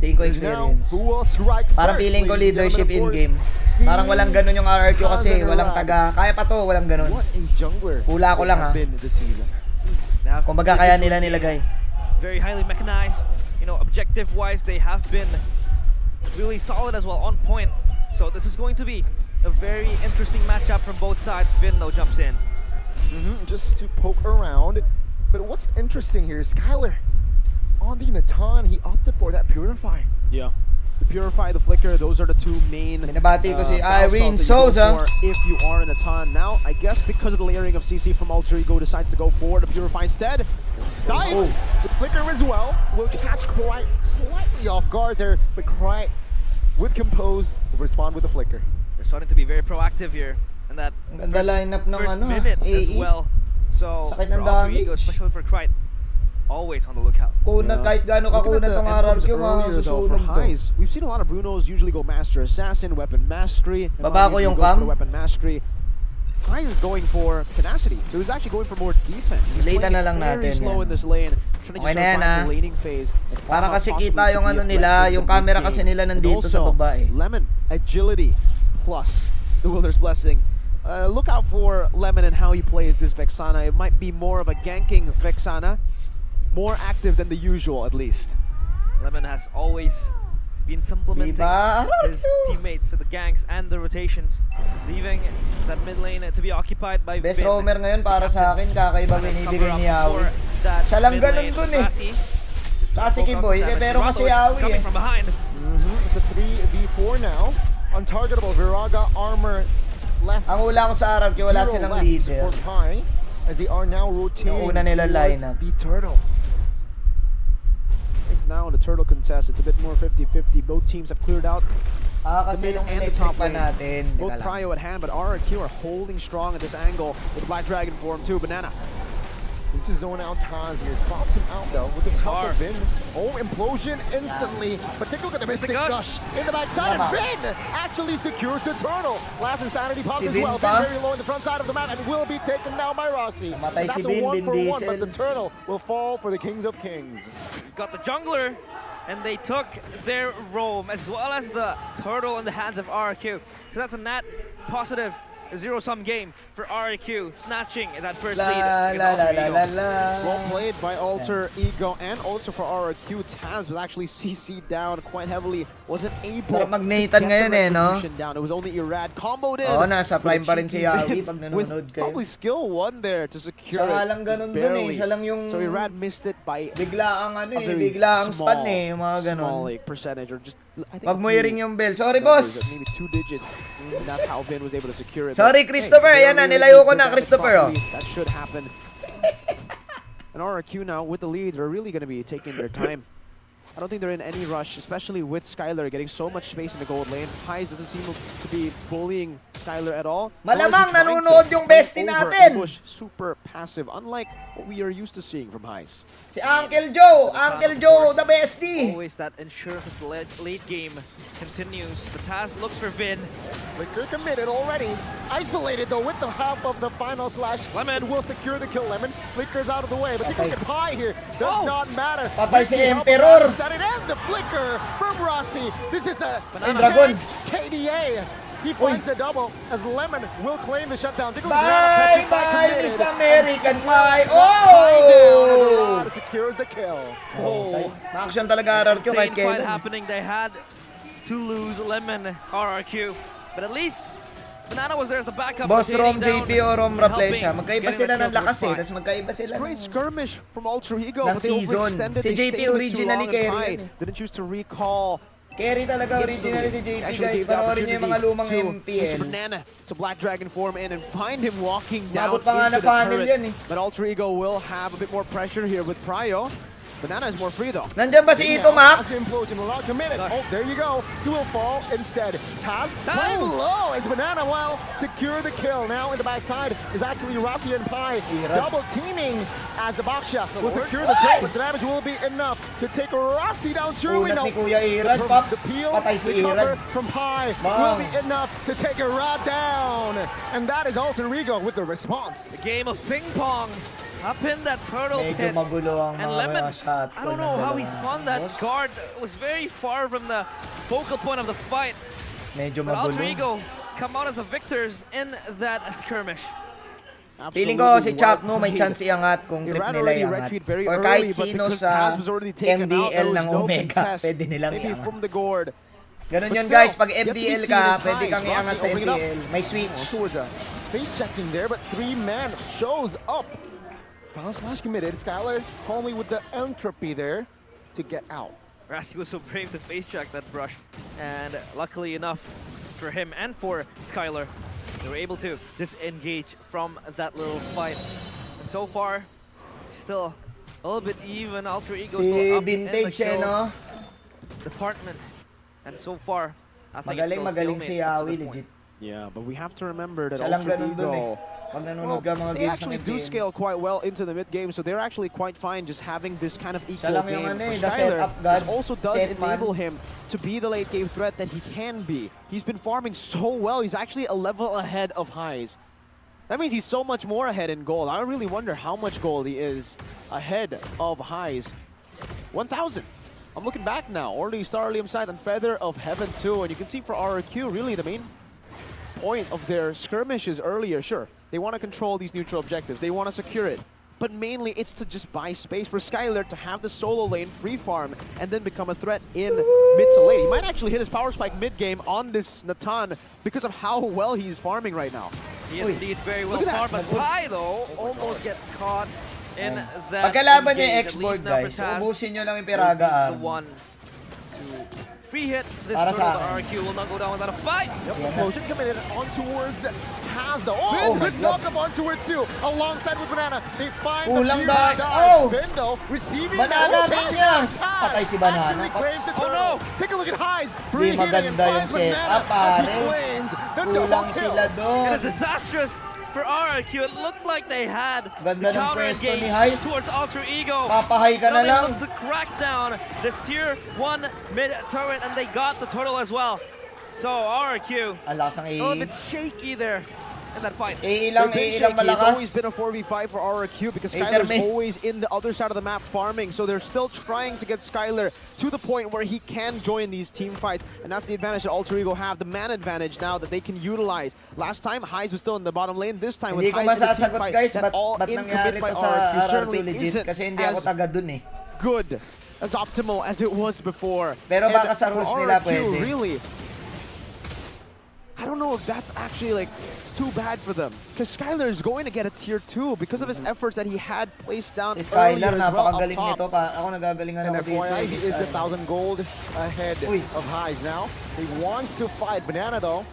Tingin ko Now, experience. who will strike Parang first, feeling ko ladies and leadership gentlemen, of in-game. course, Parang walang ganun yung RRQ kasi Kazan walang Rad. taga. Kaya pa to, walang ganun. What a jungler Hula ko they lang, have ha. been this season. They have Kumbaga kaya been nila nilagay. very highly mechanized. You know, objective-wise, they have been really solid as well, on point. So this is going to be a very interesting matchup from both sides. Vin though jumps in. Just to poke around. But what's interesting here is Skylar on the Natan, he opted for that Purify. Yeah. the Purify, the Flicker, those are the two main Binabati ko si battle Irene spells that you Souza. go for if you are in a ton. Now, I guess because of the layering of CC from Alter Ego, decides to go for the Purify instead. Dive with Flicker as well. Will catch Quite slightly off guard there, but Quite with Compose will respond with the Flicker. They're starting to be very proactive here. And that Ang ganda lineup ng first ano, minute as AE. well. So, Sakit for ng Alter Ego, damage. especially for Krite, always on the lookout. Kunat, kahit gaano Looking at kakunat the tong emblems RRQ, mga earlier though, for susunog to. highs, we've seen a lot of Brunos usually go Master Assassin, Weapon Mastery. Baba ko Usually yung goes for cam. the Weapon Mastery. Highs is going for Tenacity, so he's actually going for more defense. He's Late playing na lang very natin slow yan. in this lane, trying to Okay just na yan, survive ah. the laning phase. and Para farm out kasi possibly kita to yung be ano a nila, threat to yung the camera mid kasi game. nila And nandito sa also, baba eh. Lemon, Agility, plus the Wilder's Blessing. Look out for Lemon and how he plays this Vexana. It might be more of a ganking Vexana, more active than the usual at least. Lemon has always been supplementing Diba? his teammates, the ganks and the rotations, leaving that mid lane to be occupied by Best Vin. roamer ngayon para sa akin, kakaiba binibigay ni Yawi. Siya lang ganun dun eh. Tsaka si Kiboy, pero kasi Yawi eh. From behind. It's a 3v4 now. Untargetable Viraga armor left. Ang hula ko sa RRQ, wala Zero silang left leader. for Pi as they are now rotating Yung una nila towards lineup. the Turtle. I think now in the Turtle contest, it's a bit more 50-50. Both teams have cleared out Kasi the mid nung and the electric top pa lane. natin. Both Teka lang. Prio at hand, but RRQ are holding strong at this angle with Black Dragon form too. Banana. Need to zone out Taz here. Spots him out though with the top of Vin. Oh, implosion instantly. But take a look at the Mystic Gush in the backside. And Vin actually secures the turtle. Last Insanity pops Si as Vin well. pa? Vin very low in the front side of the map and will be taken down by Rossi. Namatay That's si a Vin, 1 Vin for 1, but Diesel. the turtle will fall for the Kings of Kings. Got the jungler, and they took their roam as well as the turtle in the hands of RRQ. So that's a net positive zero-sum game for RRQ, snatching that first lead. La la against la Alter la Ego. la. Well played by Alter Ego and also for RRQ. Taz was actually CC'd down quite heavily. Wasn't able Sarap mag-Nathan to get ngayon the eh, no? retribution down. It was only Irad comboed in. Oo, nasa with a prime pa rin si cheeky Yawi win pag with nanonood kayo. probably skill 1 there to secure Siya nga it. lang Just ganun dun eh. barely. Siya lang yung So Irad missed it by bigla ang ano a eh, very bigla ang small, stun eh, yung mga ganun. small like, percentage or just I think Wag mo a few i-ring yung bell. Sorry, numbers, boss. maybe 2 digits. And that's how Vin was able to secure it. Sorry, But, Christopher. hey, Ayan na, very nilayo ko good na, damage Christopher, oh. property. That should happen. And RRQ now with the lead, they're really going to be taking their time. I don't think they're in any rush, especially with Skylar getting so much space in the gold lane. Highs doesn't seem to be bullying Skylar at all. Malamang Nor is he trying nanonood to yung play bestie over natin. ambush, super passive, unlike what we are used to seeing from Highs. Si Uncle Joe, the bestie. Always that insurance of the late game continues. But Taz looks for Vin. Flicker committed already. Isolated though with the half of the final slash. Lemon will secure the kill. Lemon flickers out of the way, but take a look at Pi here. Does not matter. Patay si With the help of Emperor. Rossi, that it and the flicker from Rossi. This is a Dragon. KDA. He finds the double as Lemon will claim the shutdown. Take a look at Bye, Lemon, bye, committed. Miss American Pie. Oh! Oh! Secures the kill. Na-action talaga RRQ kahit Insane fight kailan. happening. They had to lose Lemon RRQ. But at least Banana was there as the backup. Boss Rom rotating down JP o Rom and Raplesha, helping, magkaiba getting sila the ng kill lakas eh, towards tapos magkaiba sila Great ng... skirmish from Alter Ego, ng but they season. overextended. Si They JP stayed a bit too originally long, and carry Pi yan eh. didn't choose to recall. Carry talaga originally si JP guys. Panoorin niyo yung mga lumang MPL. Banana to Black Dragon form in and find him walking down Umabot pa nga into na the funnel turret. yan eh. But Alter Ego will have a bit more pressure here with Prio. Banana is more free though. Nandyan ba si Ito Max? Implosion will not committed. Oh, there you go. He will fall instead. Taz playing low as Banana will secure the kill. Now in the backside is actually Rossi and Pi double teaming as the Baksha will secure the trade, but the damage will be enough to take Rossi down. Surely Ulat no. ni Kuya Irad, Pops. The peel, Patay si the cover Irad. from Pi will be enough to take a rod down. And that is Alter Ego with the response. the game of ping pong up in that turtle Medyo pit. magulo ang And mga Lemon, shot. I don't know how he spawned that guard. It was very far from the focal point of the fight. Medyo But Alter magulo. Ego come out as the victors in that skirmish. Feeling ko si Absolutely Chuck well no may played. chance iangat kung trip Iran nila already iangat. retreat very Or early, kahit but sino because sa Taz was already taken out, there MDL was ng no Omega, contest. pwede nilang Maybe iangat. from the gourd. Ganun But yun still, guys, pag yet to be MDL seen ka, is pwede Highs. kang iangat sa Rossi opening up. MPL. May switch. Towards a face checking there, but 3-man shows up. Final slash committed. Skylar calmly with the entropy there to get out. Rasty was so brave to face check that brush, and luckily enough for him and for Skylar, they were able to disengage from that little fight. And so far, still a little bit even. Ultra Ego Si still up in the Vintage eh, no? kills department. And so far, I think it's still Magaling stalemate si up to Yawi, this point. legit. Yeah, but we have to remember that Siya lang Ultra ganun dun eh. Ego, Pag well, nanonood ka mga they games ng actually do MPL. scale quite well into the mid game, so they're actually quite fine just having this kind of equal lang yung game. ano eh, For the Skylar, setup this god, also does set man. enable him to be the late game threat that he can be. He's been farming so well, he's actually a level ahead of Highs. That means he's so much more ahead in gold. I really wonder how much gold he is ahead of Highs. 1,000. I'm looking back now. Early Star Liam side and Feather of Heaven too. And you can see for RRQ, really the main point of their skirmishes earlier, sure. They want to control these neutral objectives. They want to secure it. But mainly, it's to just buy space for Skylar to have the solo lane free farm and then become a threat in mid to late. He might actually hit his power spike mid-game on this Natan because of how well he's farming right now. He is indeed very well Look at that. farmed, but Pi though almost gets caught in that. Pagkalaban niya yung engage. At X-Board, least now guys, Taz ubusin nyo lang yung will Piraga be arm. the one to free hit this Para turtle. sa The akin. RRQ will not go down without a fight. Yep, Yeah. Manjean coming in on towards Taz though. Oh Oh, my good God. knock up on towards Sue. Alongside with Banana. They find Kulang the ba? dive. Oh! Bendo receiving Banana the rin chase. niya. Taz Patay si Banana. actually claims the Oh, turtle. no. Take a look at Highs. Di Free hitting and maganda yung finds Banana setup, as he pare. claims the Kulang double sila kill. doon. It is disastrous for RRQ. It looked like they had Ganda the ng counter pwesto ni engage Highs. towards Ultra Ego. Papahay ka Now na they lang. look to crack down this tier 1 mid turret, and they got the turtle as well. So RRQ Ang lakas ng a little bit shaky there in that fight. ilang They've been ilang shaky. It's always malakas. been a 4v5 for RRQ because Hater Skylar's me. always in the other side of the map farming, so they're still trying to get Skylar to the point where he can join these team fights, and that's the advantage that Alter Ego have, the man advantage now that they can utilize. Last time, Highs was still in the bottom lane. This time with Hindi ko Highs in the team masasagot, fight, guys, that ba't all-in nangyari commit by to sa RRQ RRQ certainly legit? isn't Kasi hindi ako as taga dun eh. good, as optimal as it was before. Pero And baka sa for rules nila RRQ, pwede. really, I don't know if that's actually like too bad for them, because Skylar is going to get a tier 2 because of his efforts that he had placed down Si earlier Skylar, as well up napakagaling top. nito. Ako nagagalingan And ako dito. FYI, he is Ano. 1,000 gold ahead Uy. of Highs now. They want to fight. Banana, though,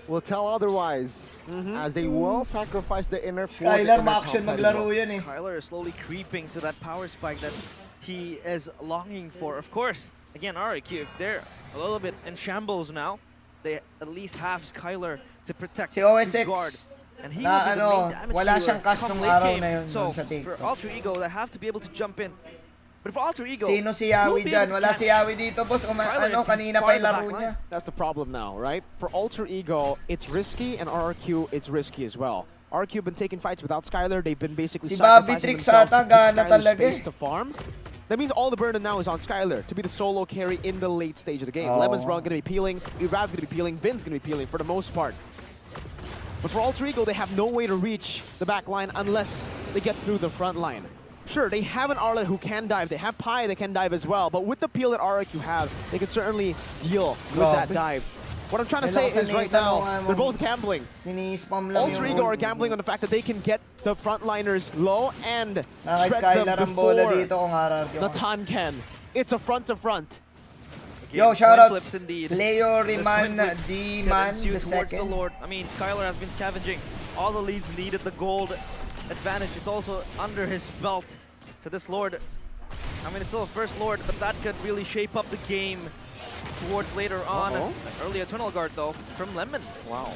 will tell otherwise, as they will sacrifice the inner for the Skylar, inner ma-action top side as maglaro well. yan eh. Skylar is slowly creeping to that power spike that he is longing for. Of course, again, RRQ, if they're a little bit in shambles now, they at least have Skylar to protect, Si to OSX, guard. And he na will be the ano, main damage wala dealer siyang cast come nung late araw game. na yun So, dun sa for TikTok. Ultra Ego, they have to be able to jump in. But for Ultra Ego, Sino si will Yawi be dyan? able to Wala catch si Yawi dito, boss. Skylar Ano, if he's kanina pa far in yung the laro back niya. That's the problem now, right? For Alter Ego, it's risky, and RRQ, it's risky as well. RRQ have been taking fights without Skylar. They've been basically Si Bobby sacrificing Tricks themselves to ata, give gana Skylar talaga space eh. to farm. That means all the burden now is on Skylar to be the solo carry in the late stage of the game. Oh. Lemon's going to be peeling, Irad's going to be peeling, Vin's going to be peeling for the most part. But for Alter Ego, they have no way to reach the back line unless they get through the front line. Sure, they have an Arlet who can dive. They have Pi that can dive as well. But with the peel that RRQ have, they can certainly deal with that dive. What I'm trying to say is right now, they're both gambling. Sinispam lang Alter yung Ego are gambling on the fact that they can get the frontliners low and Kay shred them Skylar ang bola before dito kung RRQ. Natan can. It's a front-to-front. Yo, Coin shoutouts. flips indeed. Leo This Riman coin flip D-Man, gets you the towards second. the Lord. I mean, Skylar has been scavenging all the leads needed. The gold advantage is also under his belt. So this Lord, I mean, it's still a first Lord, but that could really shape up the game towards later on. An early Eternal Guard, though, from Lemon. Wow.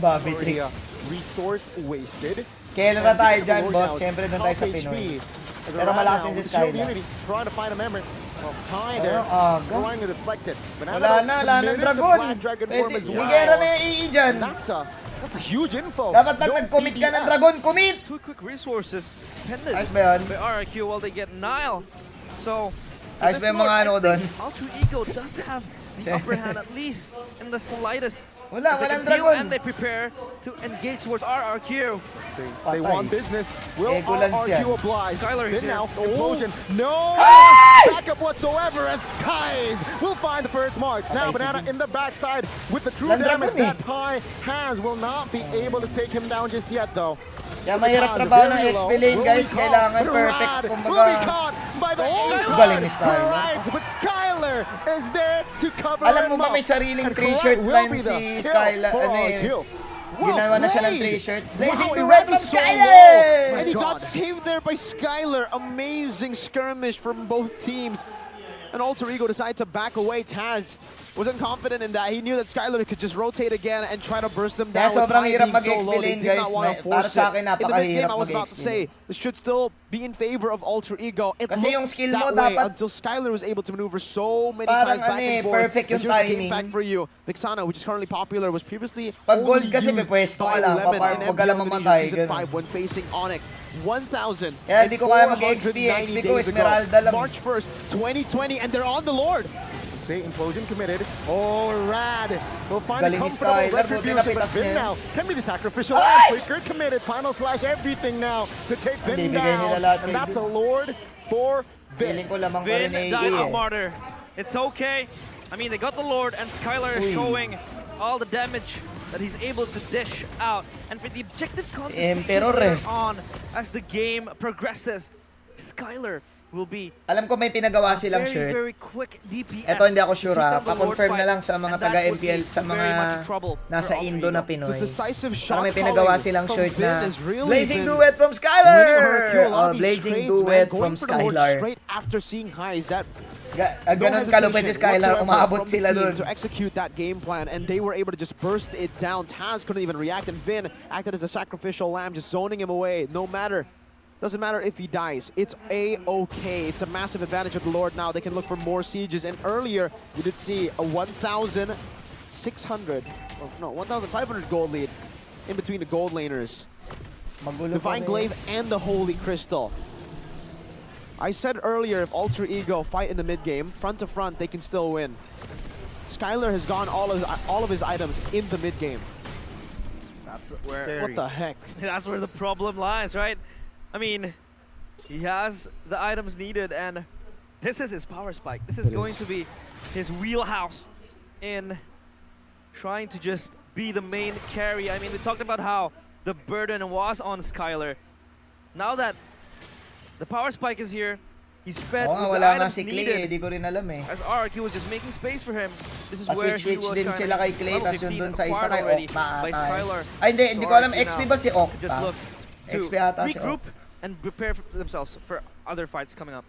Bobby Already, Tricks. resource wasted. Kailan na tayo dyan, Lord boss? out, Siyempre doon tayo sa half Pinoy. HP. Pero Right malakas now, din si with Shield Skylar. Unity trying to find a memory. Well, Pi there, aga. trying to deflect it. Banana Wala na, wala ng committed to dragon. Black Dragon form as well. Ligera na yung EE dyan. That's a huge info. Dapat pag Don't nag-commit ka ng BDF. dragon, commit! Two quick resources expended Ayos ba yun? by RRQ while they get Nile. So, for Ayos this ba yung Lord, mga I ano ko think doon? Ultra Ego does have the upper hand, at least in the slightest. Wala, As they walang conceal dragon. and they prepare to engage towards RRQ. See, Patay. they want business. Will Ego lang RRQ siya. oblige? Skylar is Then now, here. implosion. No backup whatsoever as Skies will find the first mark. Now, si Banana Vin. in the backside with the true Walang damage dragon that Pi has will not be able to take him down just yet, though. Kaya mahirap trabaho ng XP lane, guys. Kailangan perfect, Will be kumbaga. caught. by the Galing ni Skylar. Right, but Skylar is there to cover Alam mo him ba up. may sariling And 3-shirt Correct will line be the si kill Skylar? for Ano eh? RRQ. Well Ginawa na siya ng played. 3-shirt. Blazing Wow, duet from Irad was so Skylar! low. And he God. got saved there by Skylar. Amazing skirmish from both teams. And Alter Ego decided to back away. Taz wasn't confident in that. He knew that Skylar could just rotate again and try to burst them Kaya down. sobrang With hirap Pi being mag-XP so low, they lane, did not guys. wanna Para force sa it. akin, In the mid napakahirap game, I was about to mag-XP say, this should still be in favor of Alter Ego. It Kasi looked yung skill mo that way dapat- until Skylar was able to maneuver so many Parang times back and forth. perfect yung But here's the game timing. fact for you. Vixana, which is currently popular, was previously Pag gold only kasi used pwesto by ka lang, Lemon huwag in ka lang MPL Indonesia mamatay, Season ganun. 5 when facing Onyx. 1,000. Kaya hindi ko kaya mag-XP. 490 XP ko, days ago. Esmeralda lang. March 1st, 2020, and they're on the Lord. Say Implosion committed. Oh, Rad will find Galing a ni comfortable Skylar, buti retribution, but napitas Vin niya. now can be the sacrificial Ay! lamb. Flicker committed. Final slash everything now to take Vin Bibigay nila down. lahat And kay that's Vin. a Lord for Feeling Vin. ko lamang pa Vin rin died AE a eh. martyr. It's okay. I mean, they got the Lord, and Skylar is Uy. showing all the damage that he's able to dish out. And for the objective contest Emperor eh. on as the game progresses, Skylar will be Alam ko may pinagawa silang very, shirt. very quick DPS. Eto hindi ako to sure take ah. down the Lord Pa-confirm na fights, lang sa mga and that taga would be MPL, sa mga very much trouble for nasa Alter Indo Ego. na The Pinoy. decisive Saka shot may pinagawa calling silang from shirt Vin na is really Blazing been Duet from winning Skylar! RRQ. A lot of these Blazing trades, man, Duet going from for the Lord Skylar. straight after seeing highs. That Ganun kalupit si Skylar, umabot sila dun. to execute that game plan, and they were able to just burst it down. Taz couldn't even react, and Vin acted as a sacrificial lamb, just zoning him away. Doesn't matter if he dies. It's A-okay. It's a massive advantage of the Lord now. They can look for more sieges, and earlier you did see a 1,500 gold lead in between the gold laners. Magulo Divine pa rin. Glaive and the Holy Crystal. I said earlier, if Alter Ego fight in the mid game, front to front, they can still win. Skylar has gone all of his items in the mid game. That's where What the heck? that's where the problem lies, right? I mean, he has the items needed, and this is his power spike. This is going to be his wheelhouse in trying to just be the main carry. I mean, we talked about how the burden was on Skylar. Now that the power spike is here, he's fed Oo nga, with the wala nga items si Clay eh. needed. Di ko rin alam eh. As RRQ was just making space for him, this is where he Pa-switch was din trying sila to kay Clay, level tas yun 15 dun sa isa acquired kay already Okta by ata eh. Skylar. Ay hindi, hindi ko alam, RRQ XP now ba si just Okta? look to XP ata si regroup Okta. and prepare for themselves for other fights coming up.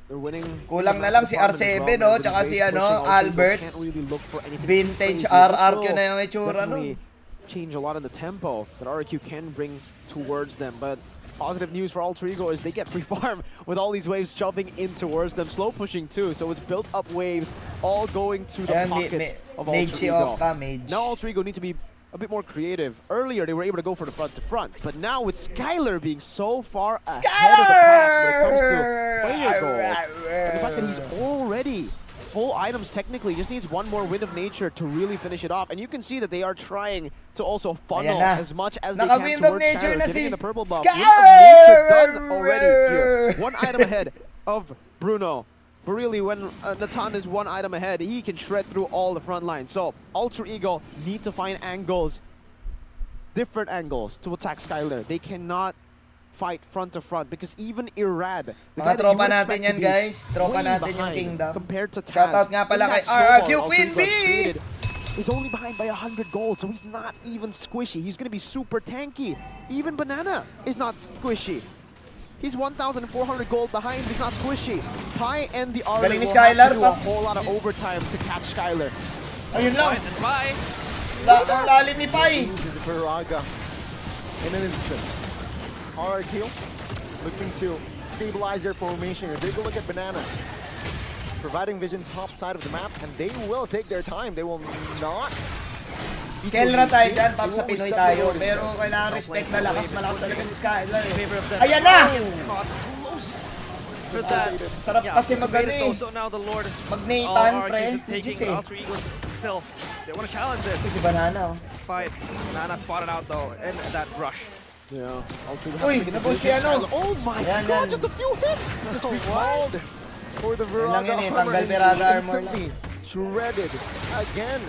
They're winning. Kulang na lang si R7, no? Tsaka si Albert. Vintage RRQ na yung itsura, no? Change a lot in the tempo that RRQ can bring towards them, but positive news for Alter Ego is they get free farm with all these waves jumping in towards them, slow pushing too, so it's built up waves all going to the pockets of Mage Alter si Ego. Okta, mage. Now Alter Ego need to be a bit more creative. Earlier they were able to go for the front to front, but now with Skylar being so far ahead of the pack when it comes to player goal, and the fact that he's already full items technically, just needs one more Wind of Nature to really finish it off. And you can see that they are trying to also funnel as much as they can Naka-Wind of towards Nature Skylar, na getting si in the purple buff. Skylar! Wind of Nature done already here. One item ahead of Bruno. But really, when Natan is one item ahead, he can shred through all the front lines. So, Alter Ego need to find angles, different angles to attack Skylar. They cannot fight front to front because even Irad, the guy Mga that you tropa would natin expect yan, to be guys. Tropa way natin yung behind Kingdom. compared to Taz. Shoutout nga pala in kay that snowball RRQ Alter Queen Ego B! created, He's only behind by 100 gold, so he's not even squishy. He's going to be super tanky. Even Banana is not squishy. He's 1,400 gold behind, but he's not squishy. Pi and the RRQ Galing ni will have Skylar, to do a Paps. whole lot of overtime to catch Skylar. Ayun lang. And bye. Ang lalim ni Pai. Loses Viraga in an instant. RRQ looking to stabilize their formation. Take a look at Banana. Providing vision top side of the map, and they will take their time. They will not. Kelra tayo dyan, Pap, sa Pinoy tayo. Pero kailangan respect na lakas, malakas talaga ni Skylar eh. Favor of them. Ayan na! Gets caught close for that. Sarap kasi mag-ano eh. So now the Lord, Mag-Nathan, all pre. RRQs are taking Legit eh. Alter Ego still. They want to challenge this Si Banana oh. fight. Nana spotted out though in that rush. Yeah. Uy, nabot si ano. Oh my Yan, god, yan. just a few hits! Just recalled for the Yun lang Viraga yun eh, armor tanggal and Viraga armor instantly shredded again.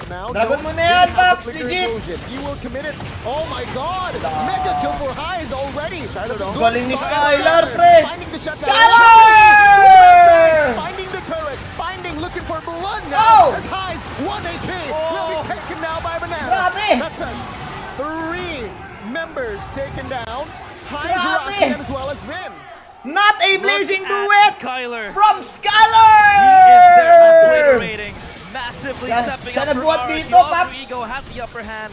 Now, Dragon Jones mo na yan, didn't have Paps, the flicker legit. explosion. He will commit it. Oh my god! Mega kill for Highs already. That's a good Galing ni start. Skylar, pre. Finding the shutdown. Skylar! Finding the turret. Finding, looking for blood Oh! now. As Highs, 1 HP. Will be taken now by Banana. Grabe. That's it. 3 members taken down. Highs, Grabe. Rossi, as well as Vin. Not a blazing Look at duet Skylar. from Skylar! He is there obliterating, massively Siya- stepping siya up for nagbuhat RRQ. dito, Alter Paps. Ego had the upper hand,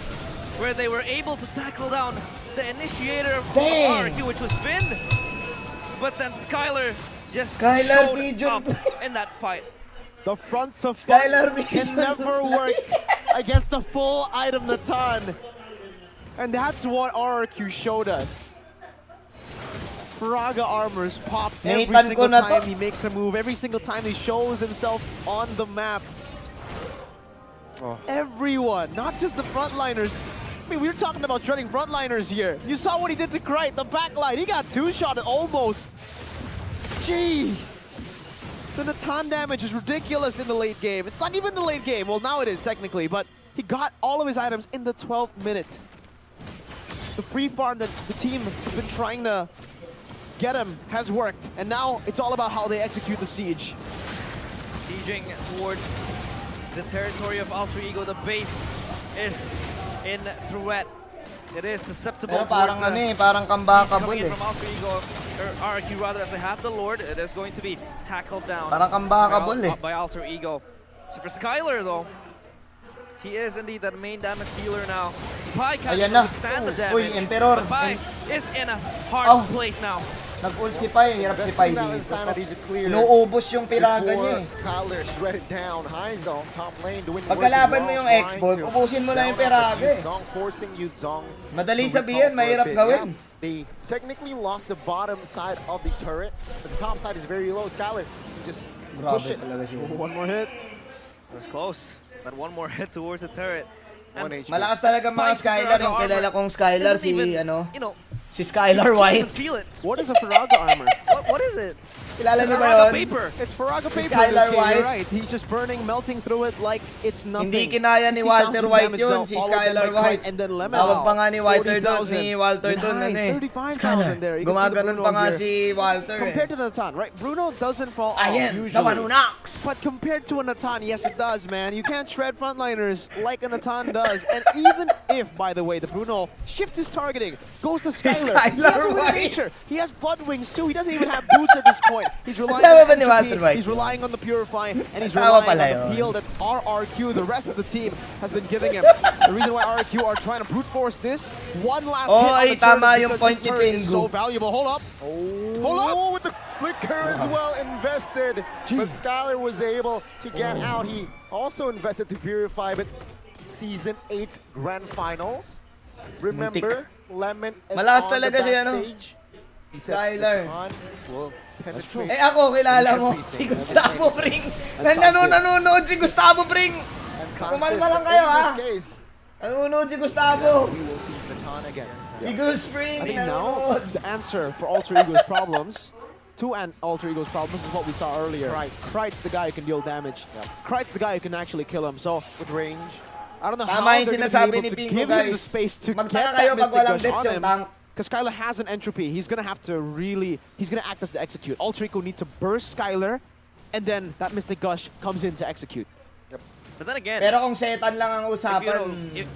where they were able to tackle down the initiator of Dang. RRQ, which was Finn. But then Skylar just Skylar showed Pigeon. up in that fight. The front of Skylar front Pigeon. can never work against a full item Natan. And that's what RRQ showed us. Faraga armors popped every Nathan ko single na to. time he makes a move, every single time he shows himself on the map. Everyone, not just the frontliners. I mean, we were talking about shredding frontliners here. You saw what he did to Krite, the backline. He got two-shotted almost. Gee. The Natan damage is ridiculous in the late game. It's not even the late game. Well, now it is technically, but he got all of his items in the 12th minute. The free farm that the team has been trying to get him has worked, and now it's all about how they execute the siege. Sieging towards the territory of Alter Ego. The base is in threat. It is susceptible Pero towards parang the ano eh, parang siege kambakabol coming in eh. from Alter Ego, or RRQ rather, as they have the Lord. It is going to be tackled down Parang kambakabol eh. by Alter Ego. So for Skylar though, he is indeed that main damage dealer now. Pi can't Ayan even na. withstand the Uy, damage. Emperor. But Pi is in a hard Oh. place now. Nag-ult si Pai, hirap si Pai Best thing dito. insanity is clear. Inuubos yung piraga niya eh. Skylar shredded down. Highs though, top lane doing Pag work as kalaban well, mo yung trying X-Bolt, to ubusin mo lang yung down out piraga eh. Yuzong, forcing Yuzong Madali to sabihin, recall for a mahirap bit. gawin. Yeah, they technically lost the bottom side of the turret, but the top side is very low. Skylar can just push Grabe it. talaga siya. One more hit. It was close, but one more hit towards the turret. And 1 HP. Malakas talaga mga Pai's Skylar, yung Faraga kilala armor kong Skylar, doesn't si even, ano, you know, si Skylar you can't even White. feel it. What is a Faraga armor? What is it? Kilala niyo ba Faraga yun? paper. It's Faraga Si paper in Skylar this game, White. you're right. He's just burning, melting through it like it's nothing. Hindi kinaya ni 60,000 Walter White damage yun, down, si followed Skylar by Krite White. And then Lemon. Tawag pa nga ni Walter doon, 40,000. ni Walter And doon, Highs, ano eh. 35,000 Skylar, there. You can see the gumaganon Bruno pa nga here. si Walter eh. Compared to Natan, right? Bruno doesn't fall off I am the usually. one who knocks. But compared to a Natan, yes it does, man. You can't shred frontliners like a Natan does. And even if, by the way, the Bruno shifts his targeting, goes to Skylar. He has a White. nature. He has blood wings too. He doesn't even have boots at this point. He's relying Asawa ba on ni Walter entropy, White? he's relying on the purify, and he's Asawa relying pala on the yun. peel that RRQ, the rest of the team, has been giving him. The reason why RRQ are trying to brute force this, one last Oh, hit on ay, the turret tama is yung because point this ni turret is Pingu. so valuable. Hold up. Hold up. Oh, with the flicker as well invested. But Skylar was able to get out. He also invested to purify, but Season 8 Grand Finals. Remember, Lemon is Malakas on the talaga si ano, backstage. He said Skylar. Natan will penetrate. Eh ako, kilala mo, si Gustavo Pring. Nanonood si Gustavo Pring. Kumalma lang kayo ha. In this case, Nanonood si Gustavo. we will see Natan again. Si Gus Pring, I think now nanonood. the answer for Alter Ego's problems, Alter Ego's problems, is what we saw earlier. Krite's the guy who can deal damage. Krite's the guy who can actually kill him. So With range. I don't know Tama how yung they're going to be sinasabi able ni to Pingu, give him the guys. space to get Magtaka kayo that pag Mystic walang Gush bits on yung him. tank. Because Skylar has an entropy. He's going to have to really, he's going to act as the execute. Alter Ego need to burst Skylar, and then that Mystic Gush comes in to execute. But then again, Pero kung setan lang ang usapan,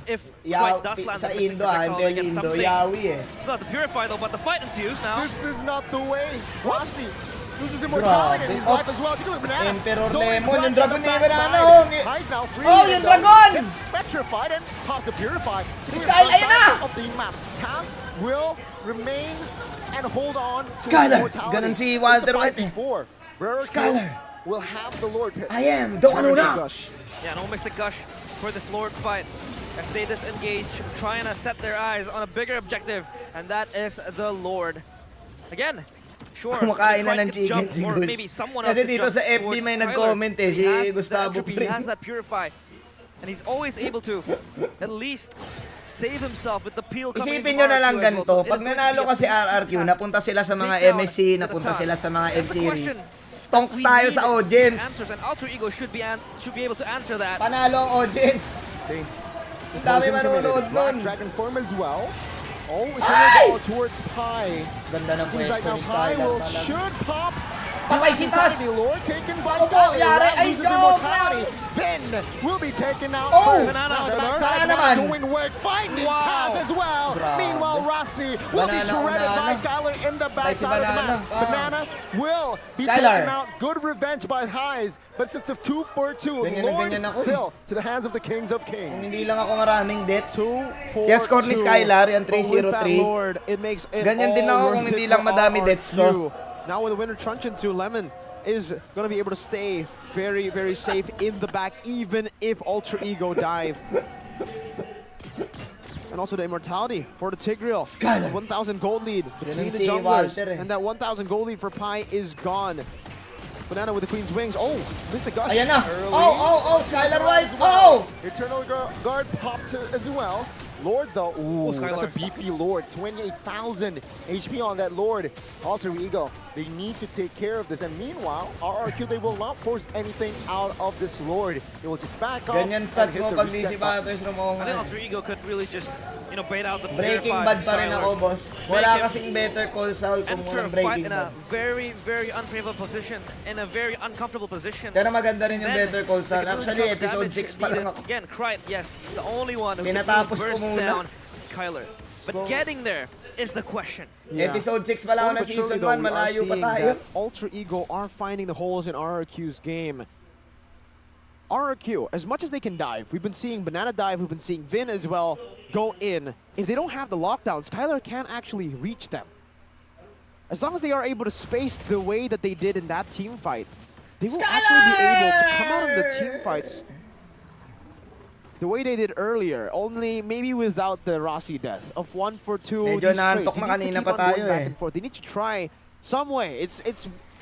if yaw, Krite does land sa the Mystic Indo, Projectile, they MPL get Indo, something. yawi eh. It's not the Purify though, but the fight ensues now. This is not the way. Rossi loses immortality in his life as well. Take a look at Banana. Emperor Zoe Lemon, back yung on the dragon ni backside. Banana, oh. Highs now free Oh, to yung go. dragon! Gets Petrified and pops to Purify. Si Sky, ayun na! Of the map. Taz will remain and hold on to Skylar, immortality. ganun si It's Walter the fight White eh. before. RRQ Skylar. will have the Lord Pit. I am the one who knocks. Yeah, no Mystic Gush for this Lord fight. As they disengage, trying to set their eyes on a bigger objective, and that is the Lord. Again, sure, Kumakain na Krite ng could chicken jump, si or Gus. maybe someone else Kasi could dito jump sa FB towards may Skylar. nag-comment eh, He si has the Gustavo entropy, he Pring. has that Purify, and he's always able to at least save himself with the peel coming Isipin from nyo na lang RRQ as well. ganito, So it pag is going to nanalo be a kasi peaceful RRQ, task. napunta sila sa mga Take down MSC, napunta Natan. sila sa mga That's the M-Series. question. Stonks We tayo need sa audience. answers, and Alter Ego should be able to answer that. Panalo ang audience. See? Ang dami manonood Black nun. Dragon form as well. Oh, it's Ay! gonna go towards Pi. Ganda ng Seems like pwesto now ni Pi Skylar. will Talaga. should pop. Patay si Tas. The Lord taken by Ako po, Skylar. yari. Rat Ay, loses go, immortality. Then will be taken out Oh! first. Banana. Now the Banana backside naman. doing work, finding Wow. Taz as well. Grabe. Meanwhile, Rossi will be Banana, shredded by banana. Skylar in the Ay, si backside of the Banana. map. Banana will be Skylar. taken out. Good revenge by Highs, but it's a 2-for-2. Ganyan na Lord ganyan ako eh. still to the hands of the Kings of Kung Kings. hindi lang ako maraming deaths. 2-4-2. Yes, score ni Skylar, yan, But with that 3-0-3. Lord, it makes it Ganyan din all ako kung worth hindi it lang for madami RRQ. deaths ko. Now with the winner truncheon to Lemon is going to be able to stay very, very safe in the back, even if Alter Ego dive. And also the immortality for the Tigreal. Skylar. 1,000 gold lead between Yan the si junglers. Walter eh. And that 1,000 gold lead for Pi is gone. Banana with the Queen's Wings. Oh, missed the gush. Ayan na. Early. Oh, Skylar White. As well. Oh! Eternal Guard popped as well. Lord though, ooh, that's a Skylar. beefy Lord. 28,000 HP on that Lord. Alter Ego, they need to take care of this. And meanwhile, RRQ, they will not force anything out of this Lord. They will just back off. Ganyan and stats hit mo the pag reset DC button. Batters I think Romongan. Alter Ego could really just, bait out the Breaking Purified bad pa rin Skylar. ako, boss. Wala Make him kasing better call Saul kung enter a walang fight breaking in a bad. very, very unfavorable position, in a very uncomfortable position. Pero maganda rin yung Then, better call Saul. they can really Actually, drop episode damage 6 pa lang needed. ako. Again, Krite, yes, the only one who can Pinatapos ko burst muna. down Skylar. But getting there is the question. Yeah. Episode 6 pa lang ako Slowly na but surely, season though, 1, we are malayo pa seeing tayo. that Alter Ego are finding the holes in RRQ's game. RRQ, as much as they can dive, we've been seeing Banana dive, we've been seeing Vin as well go in. If they don't have the lockdown, Skylar can't actually reach them. As long as they are able to space the way that they did in that team fight, they will actually be able to come out in the team fights the way they did earlier, only maybe without the Rossi death of 1 for 2. Medyo these naantok trades. na He needs to kanina keep pa on going tayo back eh. and forth. They need to try some way. It's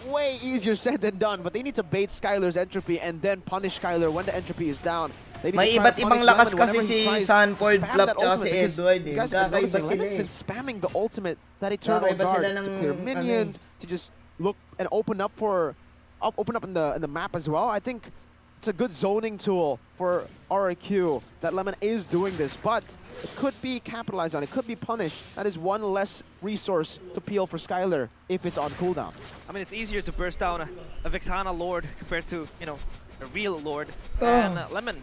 way easier said than done, but they need to bait Skylar's entropy and then punish Skylar when the entropy is down. They need May to try iba't to ibang punish lakas Lemon kasi whenever he si tries to Sanford, spam Flap, that tsaka ultimate, si because Edward eh. you guys have been Magkakaiba noticing, sila Lemon's eh. been spamming the ultimate, that Eternal Magkakaiba Guard, sila to ng clear ano minions, to just look and open up in the map as well. I think it's a good zoning tool for RRQ that Lemon is doing this, but it could be capitalized on, it could be punished. That is one less resource to peel for Skylar if it's on cooldown. I mean, it's easier to burst down a Vexana Lord compared to, a real Lord. Oh. And Lemon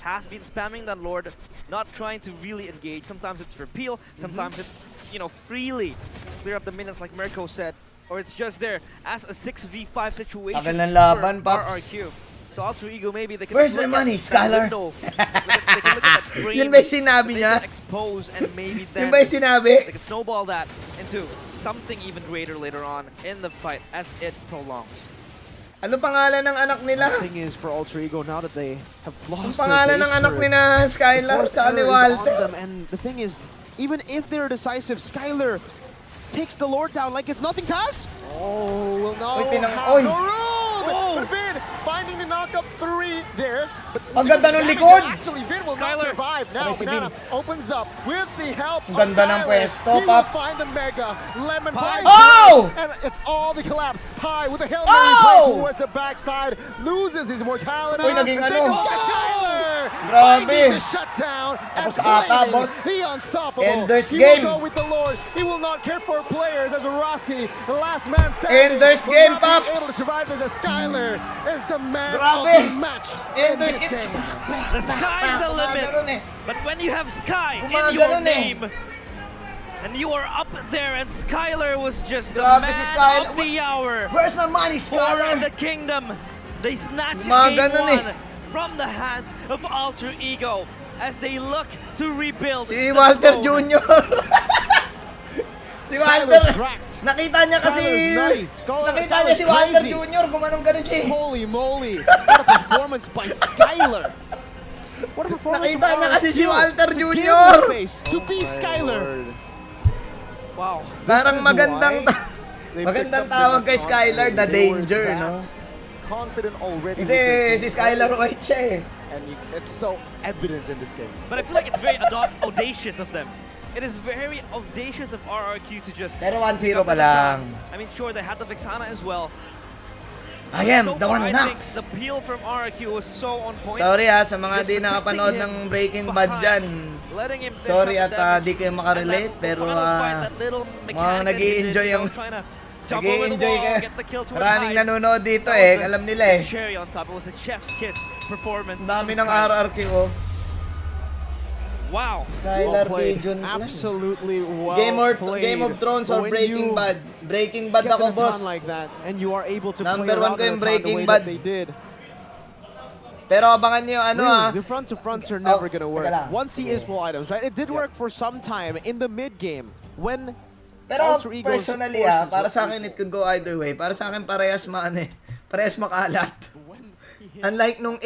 has been spamming that Lord, not trying to really engage. Sometimes it's for peel, sometimes it's, freely clear up the minions like Mirko said, or it's just there as a 6v5 situation Tagal ng laban, for Paps. RRQ. So Alter Ego, maybe they can Where's look my money, at that Skylar? window. They can look at that frame Yun ba yung sinabi they niya? can expose and maybe Yun then ba yung sinabi? they can snowball that into something even greater later on in the fight as it prolongs. Ano pangalan ng anak nila? The thing is for Alter Ego, now that they have Ang lost their pangalan ng base anak turrets, ni na Skylar forced tsaka ni error is on Walter. them, and the thing is, even if they're decisive, Skylar takes the Lord down like it's nothing to us. Oh, will no Oy, pinang- have oy. no room. But Vin finding the knock-up 3 there. But Ang ganda ng damage likod. there. Actually, Vin will not Skylar. survive. Now, Patay si Banana opens up with the help Ang of ganda ng Skylar. pwesto, He will Paps. find the Mega. Lemon Pie. by Oh! and it's all the collapse. High with the Hail Oh! Mary play towards the backside. Loses his mortality. Uy, naging And ano? Signals to Skylar. Grabe. Finding the shutdown. And Tapos ata, claiming boss. the unstoppable. Ender's He game. will go with the Lord. He will not care for players as Rossi, the last man standing. Ender's will game, not be Paps. able to survive as a Skylar is the man Grabe. of the match in Ender's this game. game. The sky's the limit. Gumagano'n eh. But when you have Sky in Gumagano'n your eh. name, and you are up there, and Skylar was just the Grabe man si Skylar. of the hour Where's my money, for Skylar? the kingdom. They snatch game Gumagano'n eh. 1 from the hands of Alter Ego as they look to rebuild. Si the Walter throne. Jr. Si Walter. Skylar's cracked. Nakita niya kasi... Skylar's nutty. Nakita niya si Walter crazy. Jr. Gumanong-ganon siya eh. Holy moly! What a performance by Skylar! What a performance Nakita from niya kasi si RRQ Walter to give Jr. the space to be Skylar. Wow. Parang This is magandang... why they magandang picked up tawag the kay knock-on Skylar, early. the They were danger, that no? confident already. Kasi with their si team. Skylar White siya eh. And it's so evident in this game. But I feel like it's very audacious of them. It is very audacious of RRQ to just... Pero 1-0 jump pa to the top. lang. I mean, sure, they had the Vexana as well. I am So the far, one I think knocks. the peel from RRQ was so on point. Sorry sa mga Just di protecting nakapanood him ng Breaking Bad behind, dyan. letting him dish Sorry out the at damage. di kayo And makarelate, that pero final fight, that little mukhang mechanic that he did, nag-i-enjoy you know, ang trying to jump over the nag-i-enjoy wall, ka. get the kill to his Maraming eyes. nanonood dito That eh, was alam the nila eh. cherry on top. It was a chef's kiss performance. Ang dami from ng Skylar. RRQ oh. Wow. Skylar played. Pigeon. Absolutely well played. Game of Thrones or But when Breaking you Bad? Breaking Bad get ako, in a boss. ton like that, and you are able to Number play one around ko yung in a ton the Breaking way Bad. that they did. Pero abangan niyo ano Really, the front to fronts are never gonna work. teka lang. Once he is full items, right? It did work for some time in the mid game when Pero Alter Ego's personally forces para were sa akin it could go either way. Para sa akin parehas parehas makalat. Unlike nung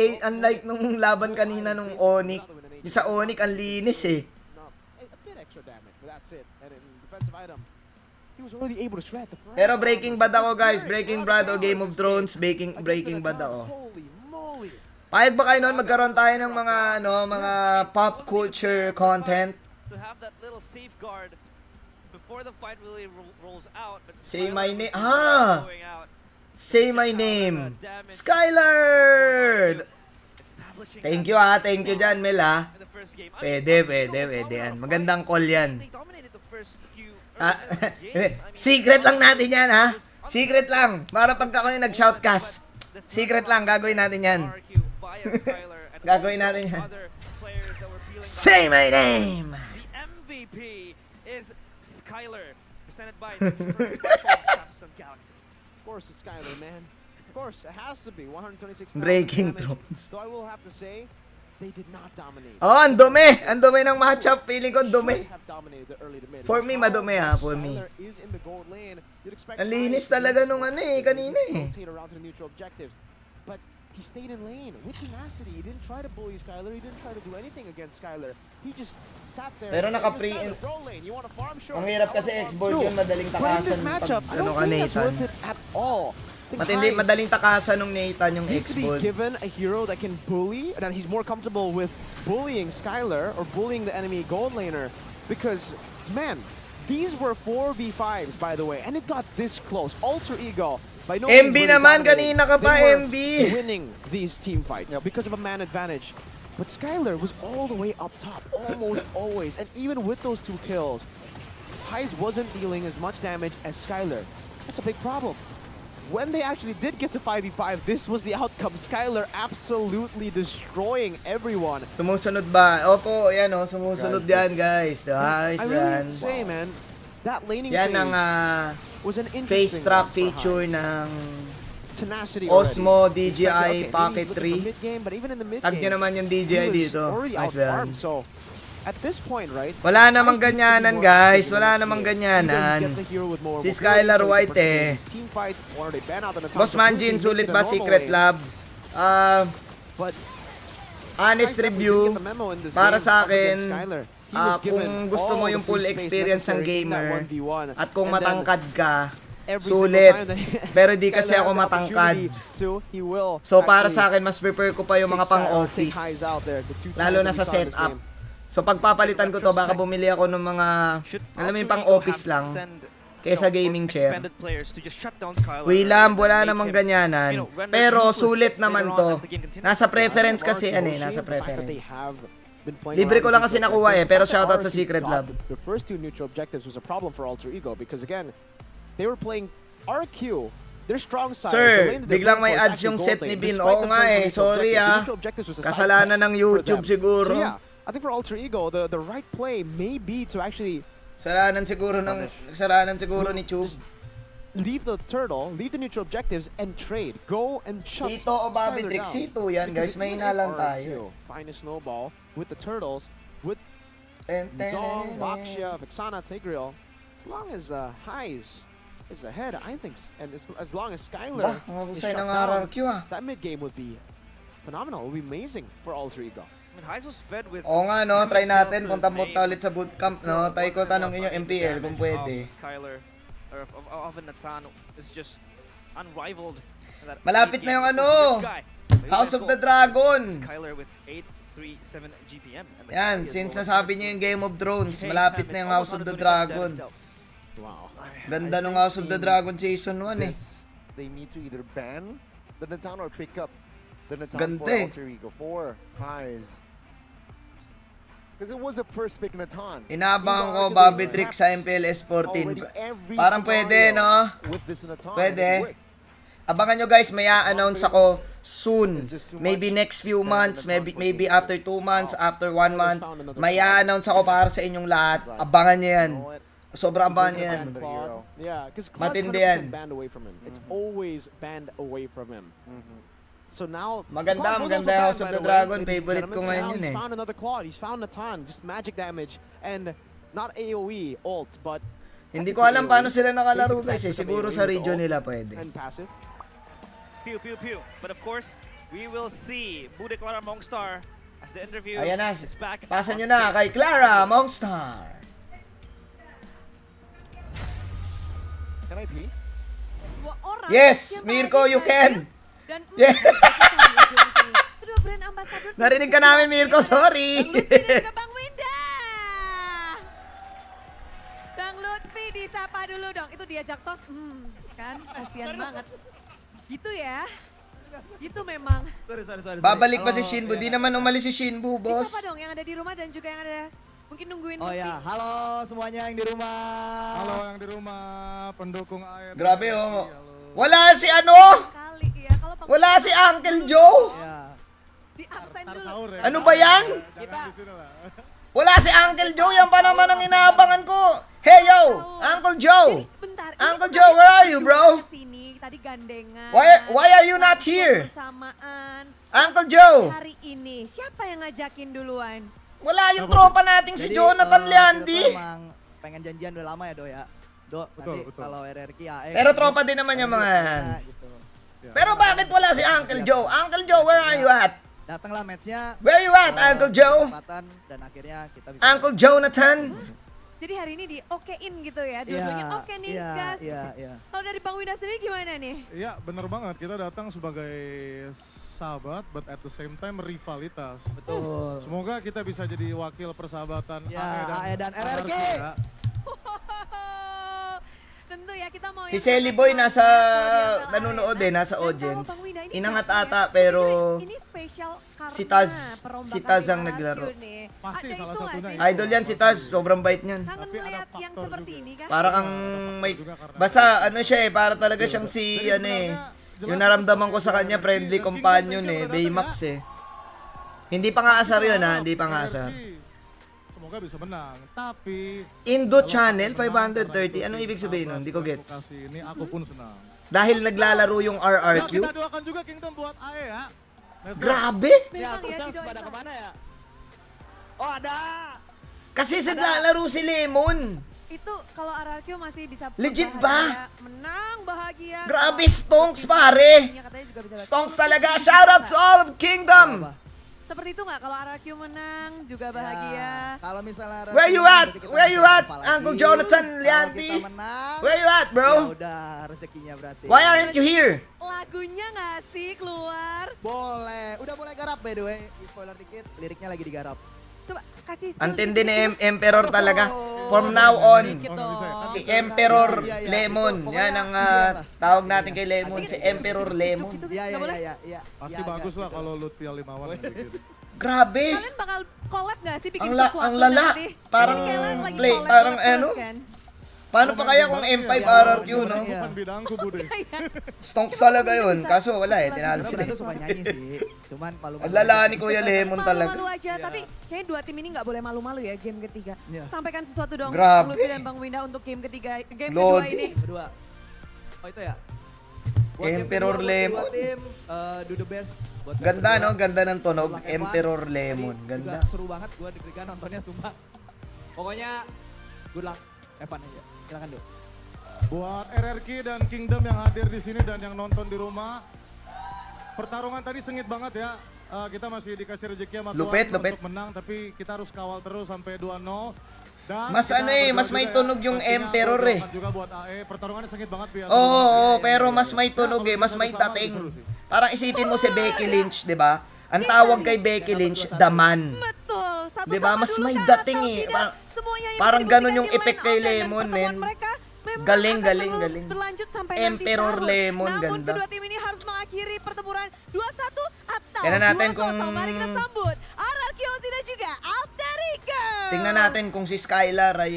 laban kanina nung Onyx. Yung sa Onyx ang linis eh. a bit extra damage, but that's it. And in defensive item, he was already able to shred the front. Pero Breaking Bad ako guys. Breaking Bad o Game of Thrones, Breaking Bad ako. Holy moly. Payag ba kayo noon magkaroon tayo ng mga pop culture content? To have that little safeguard before the fight really rolls out. But Say Skylar my was name. really going out, Say my name. Skylar! establishing Thank that you Thank you dyan Mel ha. in the first game. I Pwede mean, yan. Magandang call yan. They dominated the first few Ah, games. I mean, secret lang natin yan ha. Secret lang. Para pagka ko yung nag-shoutcast. Secret lang, gagawin natin yan. RRQ via Skylar and Gagawin also natin yan. other players that were feeling Say back. my name! The MVP is Skylar, presented by the Samsung Galaxy. Of course, it's Skylar, man. Of course, it has to be 126,000 Breaking damage. Thrones. So I will have to say, they did not dominate. Oh, ang dumi! Ang dumi ng matchup. Feeling ko dumi. Should have dominated the early to mid. For me, madumi ha, for me. Skylar is in the gold lane. You'd expect Ang linis Skylar to talaga use nung more ano eh, kanina eh. rotate around to the neutral objectives. But he stayed in lane with tenacity. He didn't try to bully Skylar. He didn't try to do anything against Skylar. He just sat there. Pero and said, naka-pre- "Skylar, bro lane, you wanna farm? Sure. Ang hirap I kasi wanna farm X-Bolt too." yun, madaling But in this takasan matchup, pag I ano don't ka think that's Nathan. worth it at all. I think Matindi, Heist madaling takasan nung Nathan yung needs to be X-Bolt. given a hero that can bully, and that he's more comfortable with bullying Skylar or bullying the enemy gold laner. Because, man, these were 4v5s, by the way, and it got this close. Alter Ego, by no MB means really naman, dominating. kanina ka pa, They were MB. winning these team fights because of a man advantage. But Skylar was all the way up top, almost always. And even with those 2 kills, Heist wasn't dealing as much damage as Skylar. That's a big problem. When they actually did get to 5v5, this was the outcome. Skylar absolutely destroying everyone. Sumusunod ba? Opo, yan o, sumusunod yan guys. Guys, I really yan. have to say, man, that laning Yan phase ang was an face interesting track one for feature Heist. ng Tenacity Osmo already. DJI Expected, okay, Pocket maybe he's looking 3. for mid-game, but even in the Tag nyo mid-game, naman yung he DJI was dito. already Nice outfarmed. man. So, at this point, right? Wala namang Heist needs to be ganyanan more guys. active in the Wala next namang game. ganyanan. Either he gets a hero with more Si mobility Skylar so he can White participate in eh. his team fights, or they ban out on a Boss time Manjean, completely, sulit make it ba a normal Secret lane. Lab? But Honest Heist definitely review, didn't get the memo in this para game sa up against akin, Skylar. He was given kung gusto mo all yung the full free space experience ng necessary in that gamer, 1v1. at kung And then matangkad ka, every single sulit. time that Pero di kasi Skylar ako has the matangkad. opportunity to, he will So para actually sa akin, mas prefer ko pa yung mga take Skylar, take pang-office. Heist out there, the 2 Lalo na times sa that we saw in this setup. game. So pagpapalitan ko to, baka bumili ako ng mga, alam mo yung pang-office lang, kaysa gaming chair. Willam, wala namang ganyanan. Pero sulit naman to. Nasa preference kasi yan eh, nasa preference. Libre ko lang kasi nakuha eh, pero shoutout sa Secret Lab. The first 2 neutral objectives was a problem for Alter Ego because again, they were playing RQ. Their strong side. Sir, the lane that they biglang played may for is ads actually yung gold set lane, ni Bin. despite Oo the nga point eh, for neutral sorry objectives. The ah. neutral objectives was a side Kasalanan quest ng for YouTube them. siguro. So yeah, I think for Alter Ego, the right play may be to actually Kasalanan siguro ni Tube. leave the turtle, leave the neutral objectives, and trade. Go and shut Tito o Bobby Skylar down. Texito yan guys, Because may even hinalang if tayo. RQ find a snowball with the turtles, with Ten, ten, Zong, ten, ten. Lakshya, Vixana, Tigreal, as long as Heist is ahead, I think, and as long as Skylar Bah, mga is busay shut ng down, RRQ ah. that mid game would be phenomenal. It would be amazing for Alter Ego. Oo nga no, try natin, punta-punta ulit sa bootcamp no. Tayo ko tanongin yung MPL kung pwede. Skylar or of Nathan is just unrivaled. Malapit na yung ano, House of the Dragon. Skylar with 837 GPM. Yan, since nasabi niyo yung Game of Thrones, malapit na yung House of the Dragon. Wow. Ganda nung House of the Dragon Season 1 eh. They need to either ban the Natan or pick up the Natan Ganda for eh. Alter Ego for Highs. Because it was a first pick Natan. Inabangan ko Bobby Trick sa MPLS 14. Parang pwede, no? With this Natan, Pwede. Abangan nyo guys, may a-announce ako soon. Maybe next few months, maybe after 2 months, after 1 month. May a-announce ako para sa inyong lahat. Abangan nyo yan. Sobrang abangan nyo yan. Yeah, because Matindi yan. banned away from him. It's always banned away from him. So now, Maganda, Claude was maganda also House of banned, the by Dragon. way, ladies and Favorite ko gentlemen. So ngayon now yun he's eh. found another Claude. He's found Natan, just magic damage, and not AoE ult, but Hindi ko alam paano sila nakalaro guys eh. Siguro sa region nila pwede. and passive. Pew, pew, pew. But of course, we will see Bude Clara Mongstar as the interview Ayan na. is back. Pasan nyo on na stage. kay Clara Mongstar. Can I pee? Dua orang Yes, yang Mirko, you can. Dan Yeah. Kedua brand ambassador. Narinig ka namin, Mirko. Sorry. Bang Lutfi dan juga Bang Winda. Bang Lutfi disapa dulu dong. Itu diajak tos. Kan kasihan banget. Gitu ya. Gitu memang. Babalik ba si Shinbu? Di naman umalis si Shinbu, boss. Disapa dong yang ada di rumah dan juga yang ada mungkin nungguin Oh Lutfi. ya, halo semuanya yang di rumah. Halo yang di rumah, pendukung air. Grabe oh. Wala si ano? Kali ya kalau Bang Wala si Uncle Joe. Ya. di absen dulu. Sahur ya. Ano ba yan? Kita Wala si Uncle Joe. Yan pa naman ang inaabangan ko. Hey yo, Uncle Joe. bentar. Uncle Joe, where are you, bro? Sini tadi gandengan. Why are you not here? Bersamaan. Uncle Joe. Hari ini siapa yang ngajakin duluan? Wala yung tropa nating si Jonathan Leandi. Kita tuh emang pengen janjian udah lama ya, Do ya. Do, nanti betul. kalau RRQ AE. Pero tropa din naman yung mga yan. Gitu. Pero bakit wala si Uncle Joe? Uncle Joe, where are you at? Datanglah matchnya. Where you at, Uncle Joe? Kesempatan dan akhirnya kita bisa. Uncle Jonathan. Jadi hari ini di okein gitu ya, dua-duanya oke nih gas. Iya. Kalau dari Bang Winda sendiri gimana nih? Iya, bener banget. Kita datang sebagai sahabat, but at the same time rivalitas. Betul. Semoga kita bisa jadi wakil persahabatan Ya, AE dan RRQ. ya. Tentu ya kita mau Si yang Selly terbaik Boy buat nasa MPL nanonood Arena. nasa Dan kalau audience. Bang Winda ini Inangat kayaknya ata pero ini spesial karena si Taz perombakan ang RRQ naglaro. nih. Pasti Ada salah itu nggak satunya sih? itu. Idol yan si Taz, sobrang bait niyan. Kangen Tapi ada melihat yang faktor seperti juga. ini kan? Para kang may basta ano siya eh, para talaga siyang si ano eh. Yung naramdaman ko sa kanya friendly companion eh, Baymax eh. Hindi pa nga asar yun ha, hindi pa nga asar. Semoga bisa menang. Tapi Indo Channel 530, anong ibig sabihin nun? Hindi ko gets. lokasi ini aku pun senang. Dahil naglalaro yung Ya, RRQ? kita doakan juga Kingdom buat AE ya. Let's go. Grabe! Memang ya didoain pada Bang. kemana ya? Oh ada. Kasi naglalaro si Lemon. Itu kalau RRQ masih bisa Legit bahagia, menang bahagia. Grabe, Kalau Stonks tim pare! lainnya katanya juga bisa Stonks talaga, shoutout to all of Kingdom! Seperti itu nggak kalau RRQ menang juga bahagia. Ya, kalau misalnya Where you at? nanti kita Where you bisa at? jumpa Uncle lagi. Jonathan Kalau Leandi? kita menang, Where you at, ya bro? udah rezekinya berarti. Why aren't you here? Lagunya nggak sih keluar? Boleh. Udah mulai garap by the way. Spoiler dikit, liriknya lagi digarap. Coba kasih skill Antindi dikit ni dikit. Emperor talaga. Oh, From now on, dikit dong. si Emperor Iya, iya. Lemon. Itu Yan ang tawag natin kay Lemon, si Emperor Lemon. Gitu, Iya, nggak boleh? iya. Pasti Ya, bagus ya, lah gitu. kalau Lutfi Alimawan yang bikin. Grabe! Kalian bakal collab nggak sih bikin Ang sesuatu ang lala. nanti? Parang Ini kalian lagi play, collab parang terus ano? kan? Paano pa kaya kung M5 RRQ, no? Iya. Bukan bidangku, Bude. Stonks talaga yun. Kaso wala eh, tinalo Karena sila. Batu suka nyanyi sih. Cuman palu-palu. Ang lala ni Kuya Lemon talaga. Malu-malu aja, tapi kayaknya dua tim ini nggak boleh malu-malu ya game ketiga. Iya. Sampaikan sesuatu dong, Grabe. Lutfi dan Bang Winda untuk game ketiga, game Lodi. kedua ini. Berdua. Oh itu ya. Buat game Emperor kedua, buat Lemon. kedua tim, do the best. Buat game Ganda kedua. no, ganda ng tunog. Good luck, everyone. Emperor Lemon, Tadi ganda. juga seru banget, gue deg-degan nontonnya sumpah. Pokoknya good luck, Evan aja. Silakan dulu. Buat RRQ dan Kingdom yang hadir di sini dan yang nonton di rumah. Pertarungan tadi sengit banget ya. Kita masih dikasih rezeki sama Tuhan Lupit, lupit. untuk menang, tapi kita harus kawal terus sampai 2-0. Dan Mas kita ano eh, berdoa mas may juga tunog yung pastinya Emperor gua eh. doakan juga buat AE. Pertarungannya sengit banget Pi. Oo, pero mas may tunog eh, mas may dating. Parang isipin mo si Becky Lynch, 'di ba? Ang tawag kay Becky Lynch, The Man. Betul, satu Di ba? sama Mas dulu may kah? dating Atau eh. tidak? Semuanya yang Parang dibuktikan ganun yung di line effect kay out dan Lemon, pertemuan men. mereka memang Galing, akan galing, terus galing. berlanjut sampai Emperor nanti sahur. Lemon, Namun ganda. kedua tim ini harus mengakhiri pertempuran 2-1 atau Tingnan natin 2-0. kung- Mari kita sambut RRQ dan juga Alter Ego. Tingnan natin kung si Skylar ay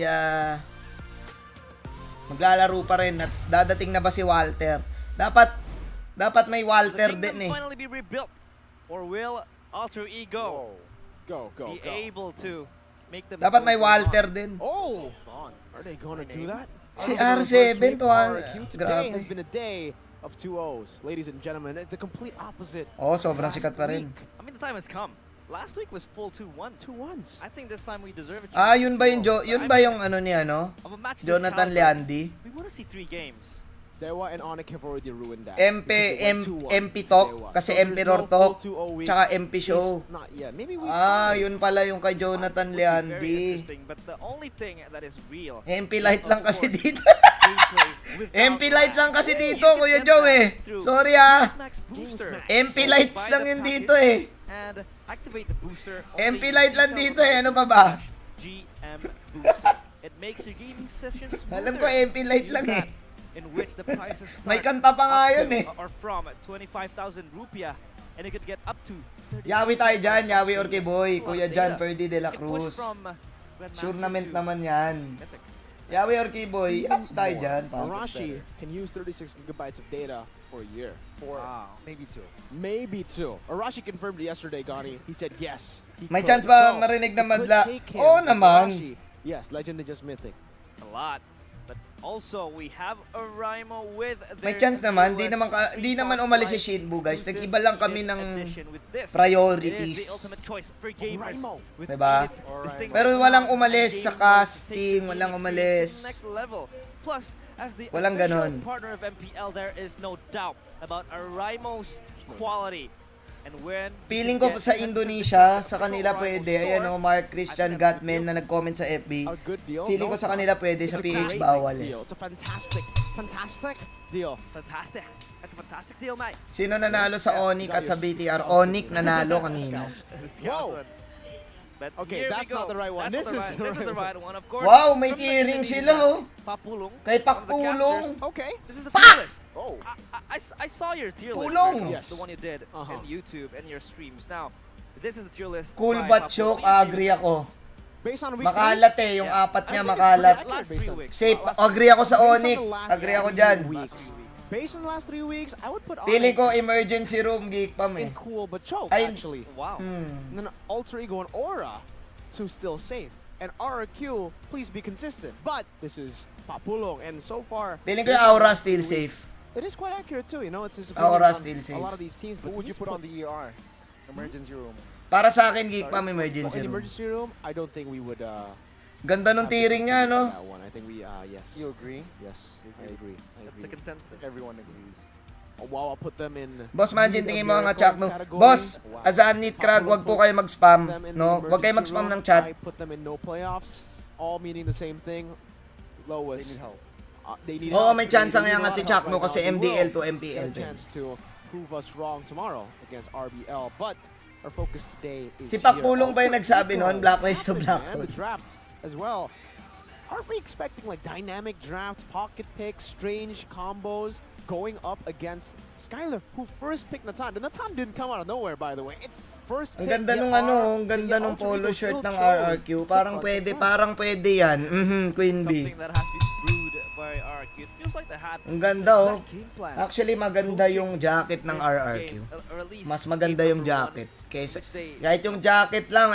maglalaro pa rin at dadating na ba si Walter. Dapat may Walter The din kingdom eh. finally be rebuilt, or will Alter Ego Go, go, be go. able to make them? Dapat go may for Walter on? din. Oh! Are they gonna do that? Si Are they gonna R7 reverse to, sweep? RRQ today has grabe. been a day of 2-0s. Ladies and gentlemen, it's the complete opposite. Oh, sobrang sikat pa rin. I mean, the time has come. Last week was full 2-1. 2-1s. I think this time we deserve it. Yun ba yung yun ba yung ano ni ano? Of a match this Jonathan caliber, Leandi? We want to see 3 games. Dewa and Onyx have already ruined that. MP Talk, kasi Emperor Talk, tsaka MP Show. Not yet. Maybe we Yun pala yung kay Jonathan Very Leandi. interesting, but the only thing that is real. MP Light lang kasi dito. gameplay without MP Light lang kasi lag. dito, You can Kuya get Joe that eh. through Sorry Max Booster. MP So Lights buy lang the yun package dito eh. And activate the booster. MP Light lang dito eh. Ano pa ba? GM Booster. It makes your gaming session smoother. Alam ko MP Light Use lang that eh. In which the prices start May kanta pa nga up yun to eh. or from 25,000 rupiah, and you could get up to 36,000 Yawi tayo dyan, Yawi Orke Boy, Plus Kuya data. Jan Ferdy de la You can push Cruz. from, Grandmaster Tournament to naman yan. Mythic. Yawi Orke Boy, yawi tayo dyan. Arashi can use 36 gigabytes of data for a year. Wow. Maybe 2. Maybe 2. Arashi confirmed yesterday, Gani. He said yes. he May could. chance ba So, marinig na it could madla? take him, Oo if naman. Arashi- Yes, Legend is just mythic. A lot. But also, we have a Rhymo with May their chance naman, di newest di naman Free umalis si Fire Shinbu guys. exclusive Nag-iba lang kami limited ng edition with this. priorities. It is the ultimate choice for gamers. Rhymo. With Diba? its distinct Pero walang sound umalis and sa game modes to casting, take the walang gaming umalis. experience to the next level. Plus, as the Walang official ganon. partner of MPL, there is no doubt about Rhymo's quality. And when Feeling you ko get sa 10% Indonesia, sa official kanila Rhymo pwede. store, Ayan o, Mark Christian I think that's Gatman na nag-comment sa FB. A good deal. Feeling ko No, sa it's kanila not. pwede, It's sa a PH great bawal eh. deal. It's a fantastic deal. Fantastic. That's a fantastic deal, mate. Sino nanalo sa Onyx at sa BTR? Onyx nanalo kanina. Whoa. But Okay, here that's we go. not the right one. That's This not is the the right, this is the right right one, of course. Wow, may From the tearing Philippines, sila oh. Papulong. Kay one of the Pakpulong. casters. Okay. This is the tier list. Oh. I saw your tier list, Pulong. Virgo, Yes. the one you did Uh-huh. in YouTube and your streams. Now, this is the tier list. Cool by but chok, Papulong. agree ako. Based on week Makalat eh, yung Yeah. apat niya I think it's makalat. pretty accurate based on- Safe, agree ako sa Based on Onyx. the last Agree ako 3 dyan. weeks. Based on the last 3 weeks, I would put Feeling Onyx ko emergency room, geek pam eh. in cool but choke, Ay- actually. Wow. And then Alter Ego and Aura to still safe. And RRQ, please be consistent. But this is Papulong, and so far, Feeling ko yung Aura still safe. it is quite accurate too. You know, it's just Aura on still a safe. lot of these teams. But Who would you he's put on the ER? Emergency room. Para sa akin, geek pam Oh, emergency in room. emergency room, I don't think we would. Ganda nung tiring niya, no? That one. I think we. Yes. You agree? Yes, I agree. I That's a agree. consensus. Everyone agrees. Oh, wow, I'll put them in. Boss Manjean, tingin mo nga chat no. category. Boss, Azanit Krag, wag po kayo mag-spam, Them in no? the Wag kayo emergency mag-spam room. ng chat. I put them in no playoffs, all meaning the same thing. Lowest. They need help. They need Oo, help. may chance They ang need a iangat lot si of help Chakno right kasi now. They MDL will to MPL get a din. chance to prove us wrong tomorrow against RBL, but our focus today is Si Pakpulong ba yung here. nagsabi nun? Blacklist to And Blacklist. the draft as well. Aren't we expecting like dynamic draft, pocket picks, strange combos going up against Skylar, who first picked Natan? The Natan didn't come out of nowhere, by the way. It's first Ang pick. ganda nung ang ganda nung polo shirt ng RRQ. Parang pwede yan. Queen Bee. Something that has been brewed by RRQ. It feels like they had Ang ganda oh. exact game plan. Actually, maganda yung jacket ng This RRQ. game, or at least Mas maganda game yung number jacket. one, Kaysa, which they- kahit yung jacket lang,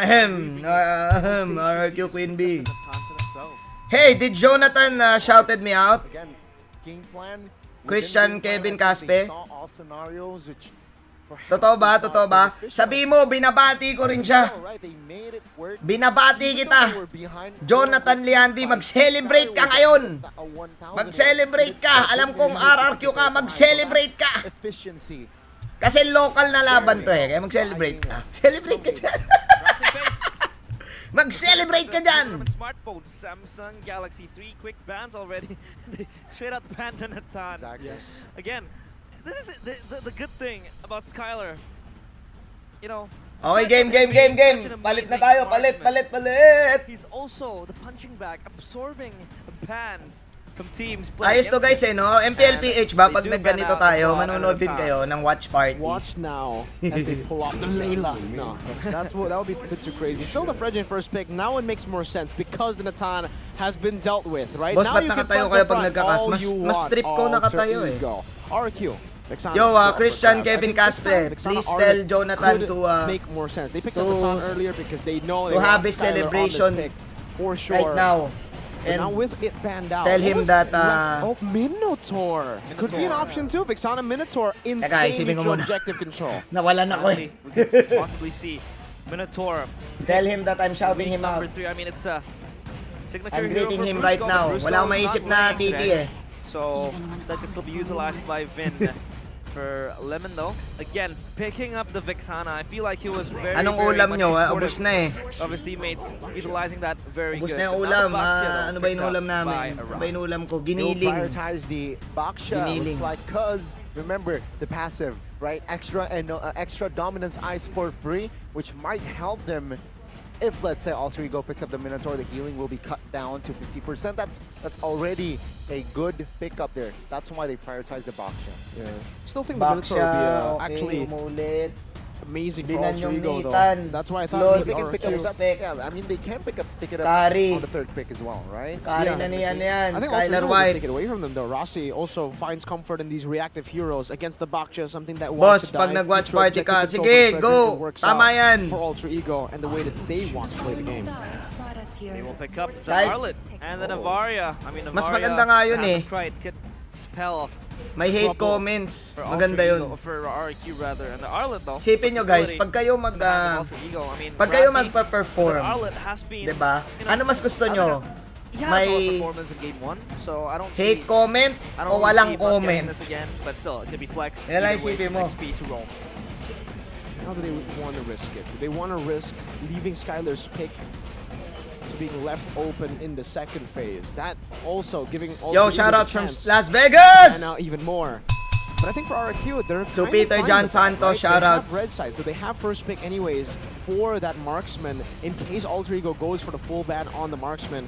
RRQ Queen Bee. the time to themselves. Hey, did Jonathan shouted me out? Again, game plan. Christian Kevin Caspe. Saw all scenarios which perhaps Totoo ba? they saw Totoo ba? beneficial. Sabi mo, binabati ko rin siya. Right, they made it work. Binabati Even kita. though they were behind Jonathan 4-1, Liandi, mag-celebrate ka ngayon. a 1,000 Mag-celebrate ka. Alam kong RRQ ka, mag-celebrate ka. Efficiency. Kasi local na laban to eh, kaya mag-celebrate ka. Celebrate ka dyan. Drafting base. Mag-celebrate ka dyan. Government smartphone, Samsung Galaxy 3 quick bans already. They straight out banned the Natan. Exactly. Yes. Again, this is the good thing about Skylar. You know. Okay, aside game. from being such an Palit na amazing tayo, marksman, palit. He's also the punching bag, absorbing bans from teams playing Ayos to guys against him. no? MPLPH ba? And Pag they do nagganito ban out tayo, the manunod din time. kayo ng watch party. Watch now as they pull off the Layla. No, that would be a bit too crazy. Still the Fredgen first pick. Now it makes more sense because the Natan has been dealt with, right? Boss, now ba't nakatayo kayo pag nagkakas? Mas strip ko nakatayo eh. RRQ. Vexana, Yo, Christian, grab. Kevin I think Casper, Vexana please Arlet tell Jonathan could to make more sense. They picked to- up Natan earlier because they know to they have want his Skylar on this celebration pick for sure. right now. And now And with it banned out, tell him that, Minotaur could be an option too. Vexana Minotaur, Teka, insane isipin ko neutral muna. objective control. nawalan ako eh. We could possibly see Minotaur. Tell him that I'm shouting him out. Number 3. I mean, it's a signature I'm hero greeting for him Brusco, right but now. Brusco Wala akong is maisip not na playing TT today. eh. So that can still be utilized by Vin. For Lemon though, again, picking up the Vexana. I feel like he was very, Anong very ulam much nyo? supportive Ubus na eh. of his teammates, utilizing that very Ubus good. na yung But now ulam. the Baxia, though, Ano ba yung picked ulam up by namin? Ano Aram. ba yung ulam ko? They'll Giniling. prioritize the Baksha, Giniling. looks like, cause remember the passive, right? Extra and extra dominance ice for free, which might help them if, let's say, Alter Ego picks up the Minotaur. The healing will be cut down to 50%. That's already a good pickup there. That's why they prioritize the Baksha. Yeah. Still think the Minotaur would be Baksha, actually umulit. amazing for Dinan Alter yung Ego though. Nitan. That's why I Lord, thought They maybe can pick up RRQ. that. Respect. Yeah, I mean, they can pick it up Kari. on the third pick as well, right? Kari Yeah. na niyan yan. I think Alter Skylar Ego will White. take it away from them though. Rossi also finds comfort in these reactive heroes against the Baksha, something that Boss, wants to pag dive. nag-watch Neutral party ka, objective sige, control for go. Frederick, it works Tama out yan. For Alter Ego and the way that they want to play the game. They will pick up the Kahit- Arlet and the Navaria. I mean, Navaria Mas maganda nga yun eh. hasn't quite could spell May hate trouble comments. for Maganda Alter yun. Ego, for RRQ rather, and the Arlet though. Isipin nyo guys, possibility pag kayo in the hands of Alter Ego. I mean, pag kayo Rassi, magpa-perform, the Arlet has been, diba? you know, Ano mas gusto other nyo? than- He has May solid performance in game 1, so I don't hate see, comment I don't o really walang see us getting comment? this again, but still, it could be flex. Yan lang either way isipin from mo. XP to roll. How do they want to risk it? Do they want to risk leaving Skylar's pick to being left open in the second phase? That also giving Alter Yo, Ego shout the out from chance Las to Vegas! stand out even more. But I think for RRQ, they're To kind of Peter fine John with that, Santos, right? shout They have outs. red side, so they have first pick anyways for that marksman. In case Alter Ego goes for the full ban on the marksman,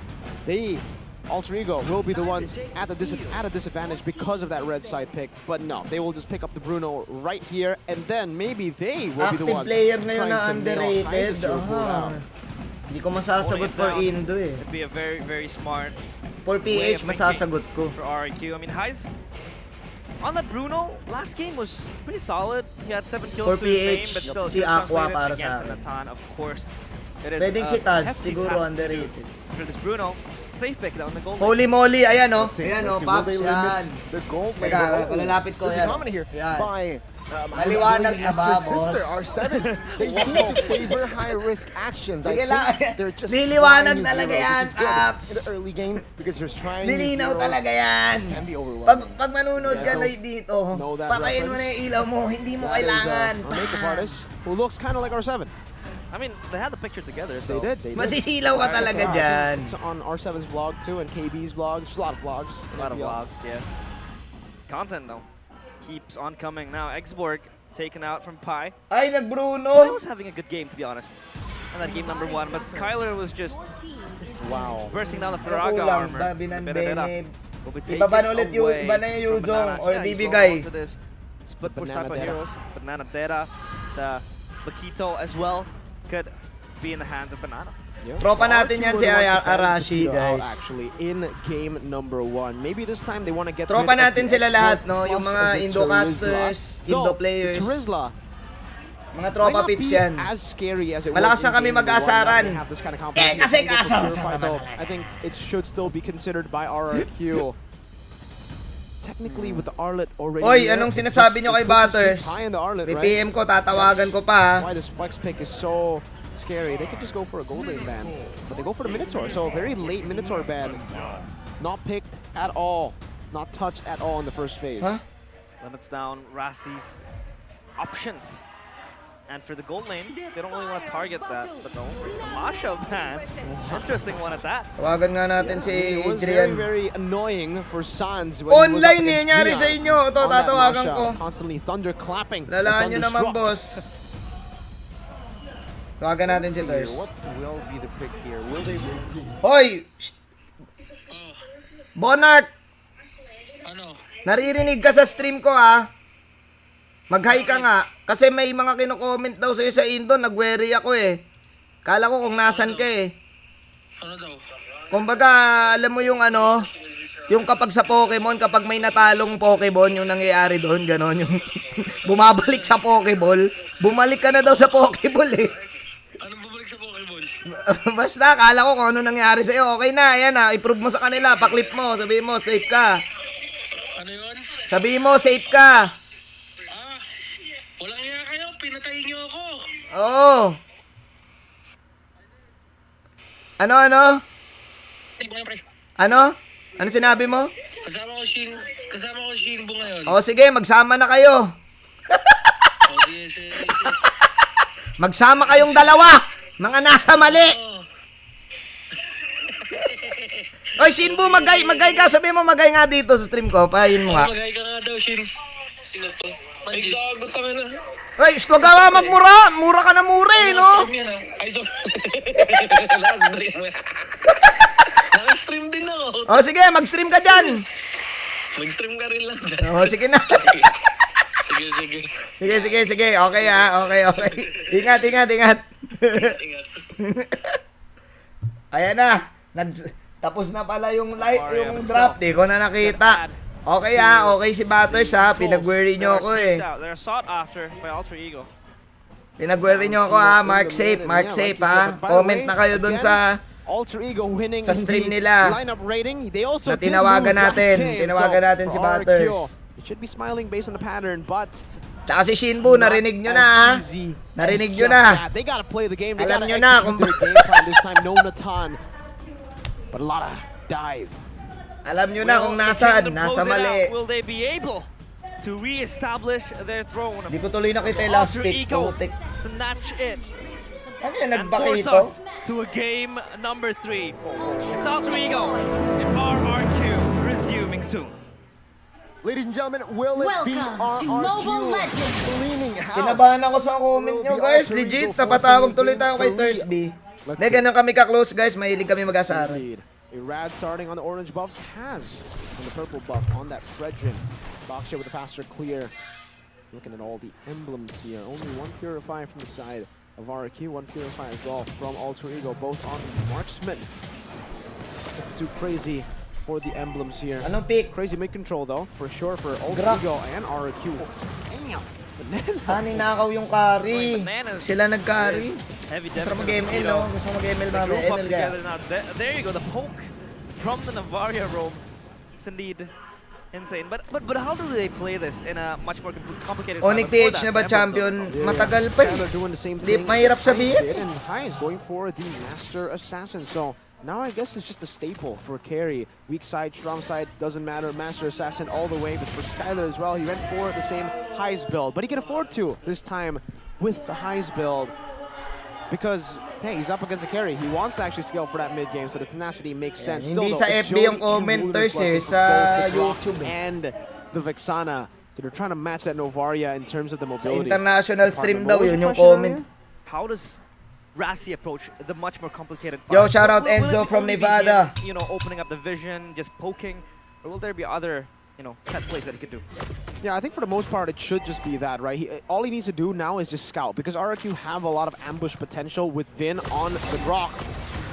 Alter Ego will be the ones at a disadvantage because of that red side pick. But no, they will just pick up the Bruno right here, and then maybe they will be the Active ones player ngayon na trying to nail underrated. Kaiser's Hero Ah. out. Hindi ko masasagot for Indo eh. It'd be a very, very smart For way PH, of masasagot ko. for RRQ. I mean, Highs on that Bruno last game was pretty solid. He had 7 kills For to his name, PH, but still si could Aqua translate it para sa against akin. Natan, of course. It is Pwedeng a si Taz, hefty siguro task to do underrated. for this Bruno. Safe pick down the goal. Holy moly, ayan o. Let's see, Ayan let's o, see, will Paps, they yan. limit the goal Teka, later? palalapit ko, There's yan. a comment here Yan. by Maliwanag na ba, sister boss? R7. They seem to favor high-risk actions. I Sige think lang. they're just Liliwanag trying talaga heroes, yan, which is good Paps. in the early game because you're trying Lilinaw heroes talaga yan. can be overwhelming. Pag manunod ka Yeah, na dito, know that patayin mo na reference? yung ilaw mo, hindi mo That is kailangan. a makeup artist who looks kind of like R7. I mean, they had the picture together. So They did. Masisilaw ka talaga dyan. It's on R7's vlog too and KB's vlog. Just a lot of vlogs. A lot of MPL. vlogs, yeah. Content though keeps on coming now. Xborg taken out from Pi. Ay, He nag-Bruno. was having a good game, to be honest. And that game number 1, but Skylar was just Wow. bursting down the Ano Faraga kulang armor. ba, The Benedetta binanbened? will be Iba ba taken ulit yung away iba na yung from Yuzong Banana. or Yeah, he's going bibigay? on to this split push Banana type of Dera. heroes. Banana Dera, the Bakito as well could be in the hands of Banana. Yeah. Tropa natin yan si RRQ wants to ban Arashi, Bakito out, guys. Actually, in game number 1. Maybe this time they want to get Tropa rid of natin the sila export lahat, no? plus Yung mga a bit Indocasters, Rizla. Indo Though, players. It's Rizla. Mga tropa Might not pips be yan. as scary as it Malakas was na in kami game number 1. mag-asaran. Now they have this kind of Eh, competition. kasi If they get to kasar-asar purify, naman though, talaga. I think it should still be considered by RRQ. Technically, with the Arlet already Oy, there, anong it sinasabi just- nyo it kay puts the Butters? speed high in the Arlet, right? PPM ko, tatawagan ko pa. Why this flex pick is so scary. They could just go for a gold lane ban, but they go for the Minotaur. So a very late Minotaur ban, not picked at all, not touched at all in the first phase. Huh? Limits down Rassi's options. And for the gold lane, they don't really want to target that, but no, it's a Masha ban. Interesting one at that. Tawagan nga natin si It was very, Adrian. very annoying for Sans when he was up Online against eh, nangyari Gian sa inyo. Ito, on that tatawagan Masha, ko. Constantly thunder clapping. Lalaan nyo naman, Thunderstruck. boss. Tawagan natin si Thurs. What will be the pick here? Will they recruit? Hoy! Shh! Bonart! Naririnig ka sa stream ko ha. Mag-hi ka nga. Kasi may mga kino-comment daw sa'yo sa Indo. Nag-worry ako eh. Kala ko kung nasan ka eh. Ano daw? Kumbaga, alam mo yung ano, yung kapag sa Pokemon, kapag may natalong Pokemon, yung nangyayari doon, gano'n, yung bumabalik sa Pokeball, bumalik ka na daw sa Pokeball eh. Anong bumalik sa Pokemon? Basta, kala ko kung ano nangyayari sa'yo. Okay na, yan ha, i-prove mo sa kanila, paklip mo, sabihin mo, safe ka. Ano yun? Sabihin mo, safe ka. Walang iya kayo, pinatay niyo ako. Oo. Ano? Ano? Ano sinabi mo? Kasama ko Shinbo ngayon. O sige, magsama na kayo. Sige. Magsama kayong dalawa. Mga nasa mali. Oy, Shinbu, magay ka. Sabi mo, magay nga dito sa stream ko. Pahin mo nga. Magay ka nga daw, Shin. Sino to? Ay, gago tanga na. Oy, gusto ka magmura. Mura ka na mura eh, no? Ay, so. Naka-stream mo. Naka-stream din ako. O sige, mag-stream ka dyan. Mag-stream ka rin lang dyan. O, sige na. Sige. Sige. Okay ha, okay. Ingat. Ingat. Ayan na. Tapos na pala yung draft. Di ko na nakita. Okay ha, okay si Butters ha. Pinag-worry nyo ako eh. They're sought after by Alter Ego. Pinag-worry nyo ako ha. Mark safe ha. Comment na kayo dun sa Alter Ego winning sa stream nila lineup rating. They also na tinawagan natin si Butters. It should be smiling based on the pattern, but tsaka si Shinbu, narinig nyo na ha. Narinig nyo na. They gotta play the game. They Alam gotta nyo na execute their game plan this time. No Natan, but a lot of dive. Alam nyo na kung nasaan. Nasa mali. Will they be able to re-establish their throne? Di ko tuloy nakita yung last Alter pick. Ego snatch it Ano yung and force nagbakito? us to a game number 3. It's Alter Ego and RRQ resuming soon. Ladies and gentlemen, will it be Welcome to Mobile RRQ Legends. cleaning house? Kinabahan ako sa comment nyo guys. Legit, napatawag tuloy tayo kay Thursby. Hindi, ganun kami ka-close guys. Mahilig kami mag-asaran. Irad starting on the orange buff, Taz on the purple buff on that Fredrin. Boxer with a faster clear. Looking at all the emblems here. Only one Purify from the side of RRQ, one Purify as well from Alter Ego, both on Marksman. Too crazy for the emblems here. Anong pick? Crazy mid-control though, for sure for Alter Ego and RRQ. Damn! Ninakaw yung carry. Sila nag-carry. Heavy Gusto damage. mag-ML, no? Gusto mag-ML They mamaya. group up ML kaya. together now. There you go, the poke from the Navaria roam. It's indeed insane. But how do they play this in a much more complicated Onyx style? PH na ba champion? Matagal pa eh. Skylar doing the same Di, thing. mahirap sabihin. And High is going for the Master Assassin. So now I guess it's just a staple for carry. Weak side, strong side, doesn't matter. Master Assassin all the way. But for Skylar as well, he went for the same Highs build. But he can afford to this time with the Highs build. Because, hey, he's up against a carry. He wants to actually scale for that mid game, so the tenacity makes sense. Hindi Still, sa though, FB Jody yung and commenters Wooden eh, Plus sa both the Brock YouTube eh. and the Vexana. So they're trying to match that Novaria in terms of the Sa mobility. international stream department. daw What was yun the yung question comment. earlier? How does Rassi approach the much more complicated Yo, fight? shout out Will it Enzo from only be Nevada. him, opening up the vision, just poking, or will there be other, set plays that he could do? Yeah, I think for the most part, it should just be that, right? All he needs to do now is just scout, because RRQ have a lot of ambush potential with Vin on the Grok.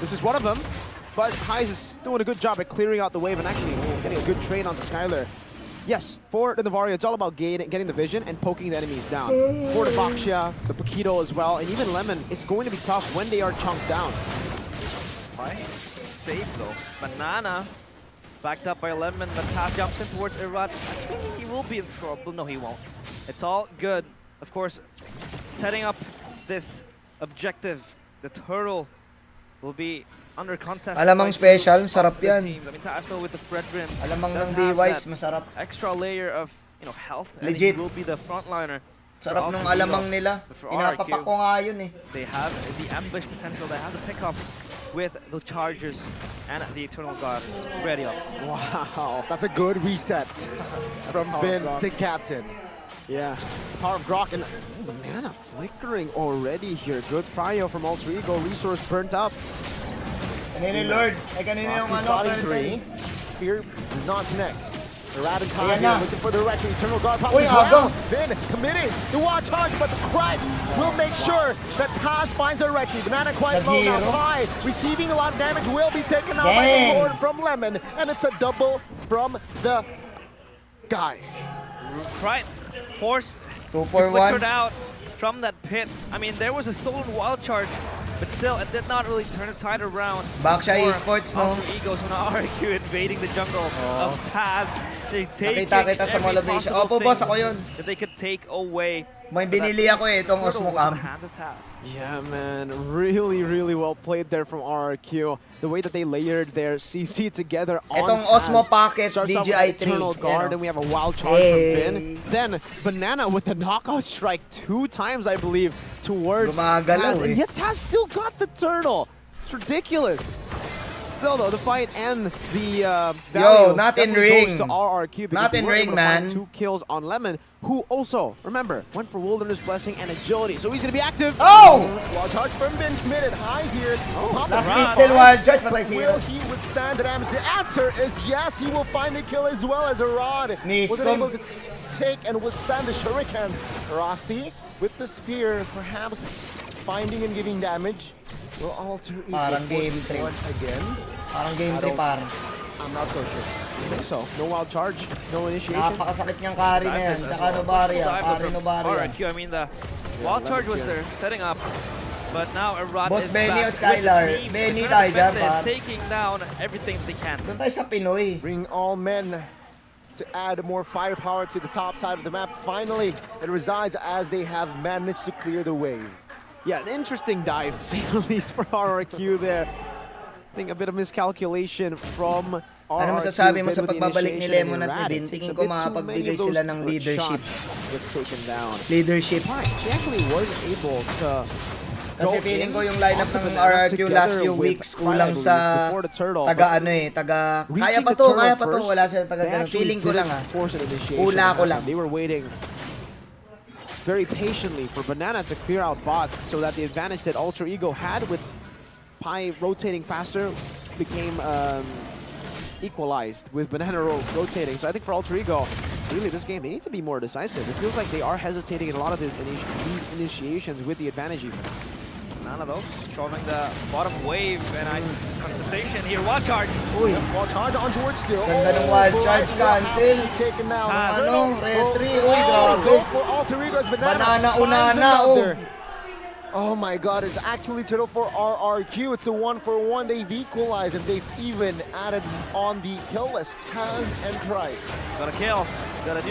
This is one of them, but Highs is doing a good job at clearing out the wave and actually getting a good trade onto Skylar. Yes, for the Navaria, it's all about getting the vision and poking the enemies down. For the Baxia, the Paquito as well, and even Lemon, it's going to be tough when they are chunked down. Right? Safe though. Banana backed up by Lemon. The tap jumps in towards Irad. I think he will be in trouble. No, he won't. It's all good. Of course, setting up this objective, the turtle will be under contest. Alamang by two special, of sarap the yan. teams. I mean, Taasno with the Fredrin Alamang does ng have D-Wise, that masarap. extra layer of health. Legit. And he will be the frontliner. Sarap for nung Alter Ego. alamang nila. But for Pinapapak RRQ, ko nga yun eh. they have the ambush potential. They have the pickups with the Chargers and the Eternal God ready up. Wow, that's a good reset from Vin, the captain. Yeah, power of Grok and the mana flickering already here. Good prio from Alter Ego. Resource burnt up. Kanina Lord. Ay kanina yung Rossi ano. spotting 3. Spear does not connect. Rad and Ayan Taz na. here looking for the direction. Eternal Guard pops Uy, as well. agam. Then committing the wild charge, but the Crites will make sure that Taz finds a direction. Banana quite low now. Naghihiro. Pi receiving a lot of damage, will be taken out by Dang. the Lord from Lemon, and it's a double from the guy. Right, forced 2 to for 1. flickered out from that pit. I mean, there was a stolen wild charge, but still, it did not really turn the tide around. Baksha for Esports, no? Alter Egos on RRQ invading the jungle of Taz. They take Nakita kita sa Molobation. Opo, boss, ako yun. that they could take away. May But that binili ako eh, itong turtle Osmo was in Cam. the hands of Taz. Yeah, man, really well played there from RRQ. The way that they layered their CC together on Itong Taz. Osmo Pocket Starts off with DJI an Eternal 3. Guard, Yan, and we have a wild charge Hey. from Vin. Then Banana with the knockout strike 2 times, I believe, towards Gumagalaw Taz. And eh. yet Taz still got the turtle. It's ridiculous. Still though, the fight and the value not in definitely ring. goes to RRQ because Not they in were ring, able to find man. 2 kills on Lemon, who also, remember, went for Wilderness Blessing and Agility. So he's going to be active. Oh! Wild charge from Vin committed. Highs here. Pop Last the pixel wild charge, patay si Will Hero. he withstand the damage? The answer is yes. He will find a kill as well as a rod. Miscom. Wasn't able to take and withstand the shurikens. Rossi with the spear, perhaps finding and giving damage. Will Alter Ego Parang game force trip. one again? Parang game I 3 don't- par. I'm not so sure. I think so. No wild charge, no initiation. Napakasakit niyang carry na yan. Tsaka Novaria, carry Novaria. RRQ, I mean, the wild charge was there, setting up. But now a rod Boss is Benny back o Skylar. with the team. Benny They're trying to tayo dyan, defend this, par. taking down everything they can. Doon tayo sa Pinoy. Bring all men to add more firepower to the top side of the map. Finally, it resides as they have managed to clear the wave. Yeah, an interesting dive, to say the least, for RRQ there. I think a bit of miscalculation from RRQ. Ano masasabi mo Vin sa with the pagbabalik ni initiation Lemon and at ni Rad. Vin? It takes Tingin a ko bit too makapagbigay many of sila those ng good leadership. shots. Gets taken down. Leadership. Right, he actually was able to Kasi go feeling in ko yung lineup onto ng Banana RRQ last together few with weeks Pride, kulang I believe, sa before the turtle, taga but ano eh, taga reaching kaya pa the to, turtle kaya pa to, first, wala sila taga they ganun. actually Feeling ko lang didn't ah. force an initiation Hula to ko happen. lang. They were waiting very patiently for Banana to clear out bot so that the advantage that Alter Ego had with Pi rotating faster became equalized with Banana rotating. So I think for Alter Ego, really this game, they need to be more decisive. It feels like they are hesitating in a lot of these initiations with the advantage even. None of those controlling the bottom wave, and I contestation here. Wild charge. Uy, Wild charge on towards still. Ganda ng wild charge, cancel. Taken down. Ano, retry, uy, Go grabe. for Alter Ego's Banana. Banana finds unana, another. Oh my god, it's actually turtle for RRQ. It's a 1-for-1. They've equalized and they've even added on the kill list Taz and Pride. Got a kill. Got a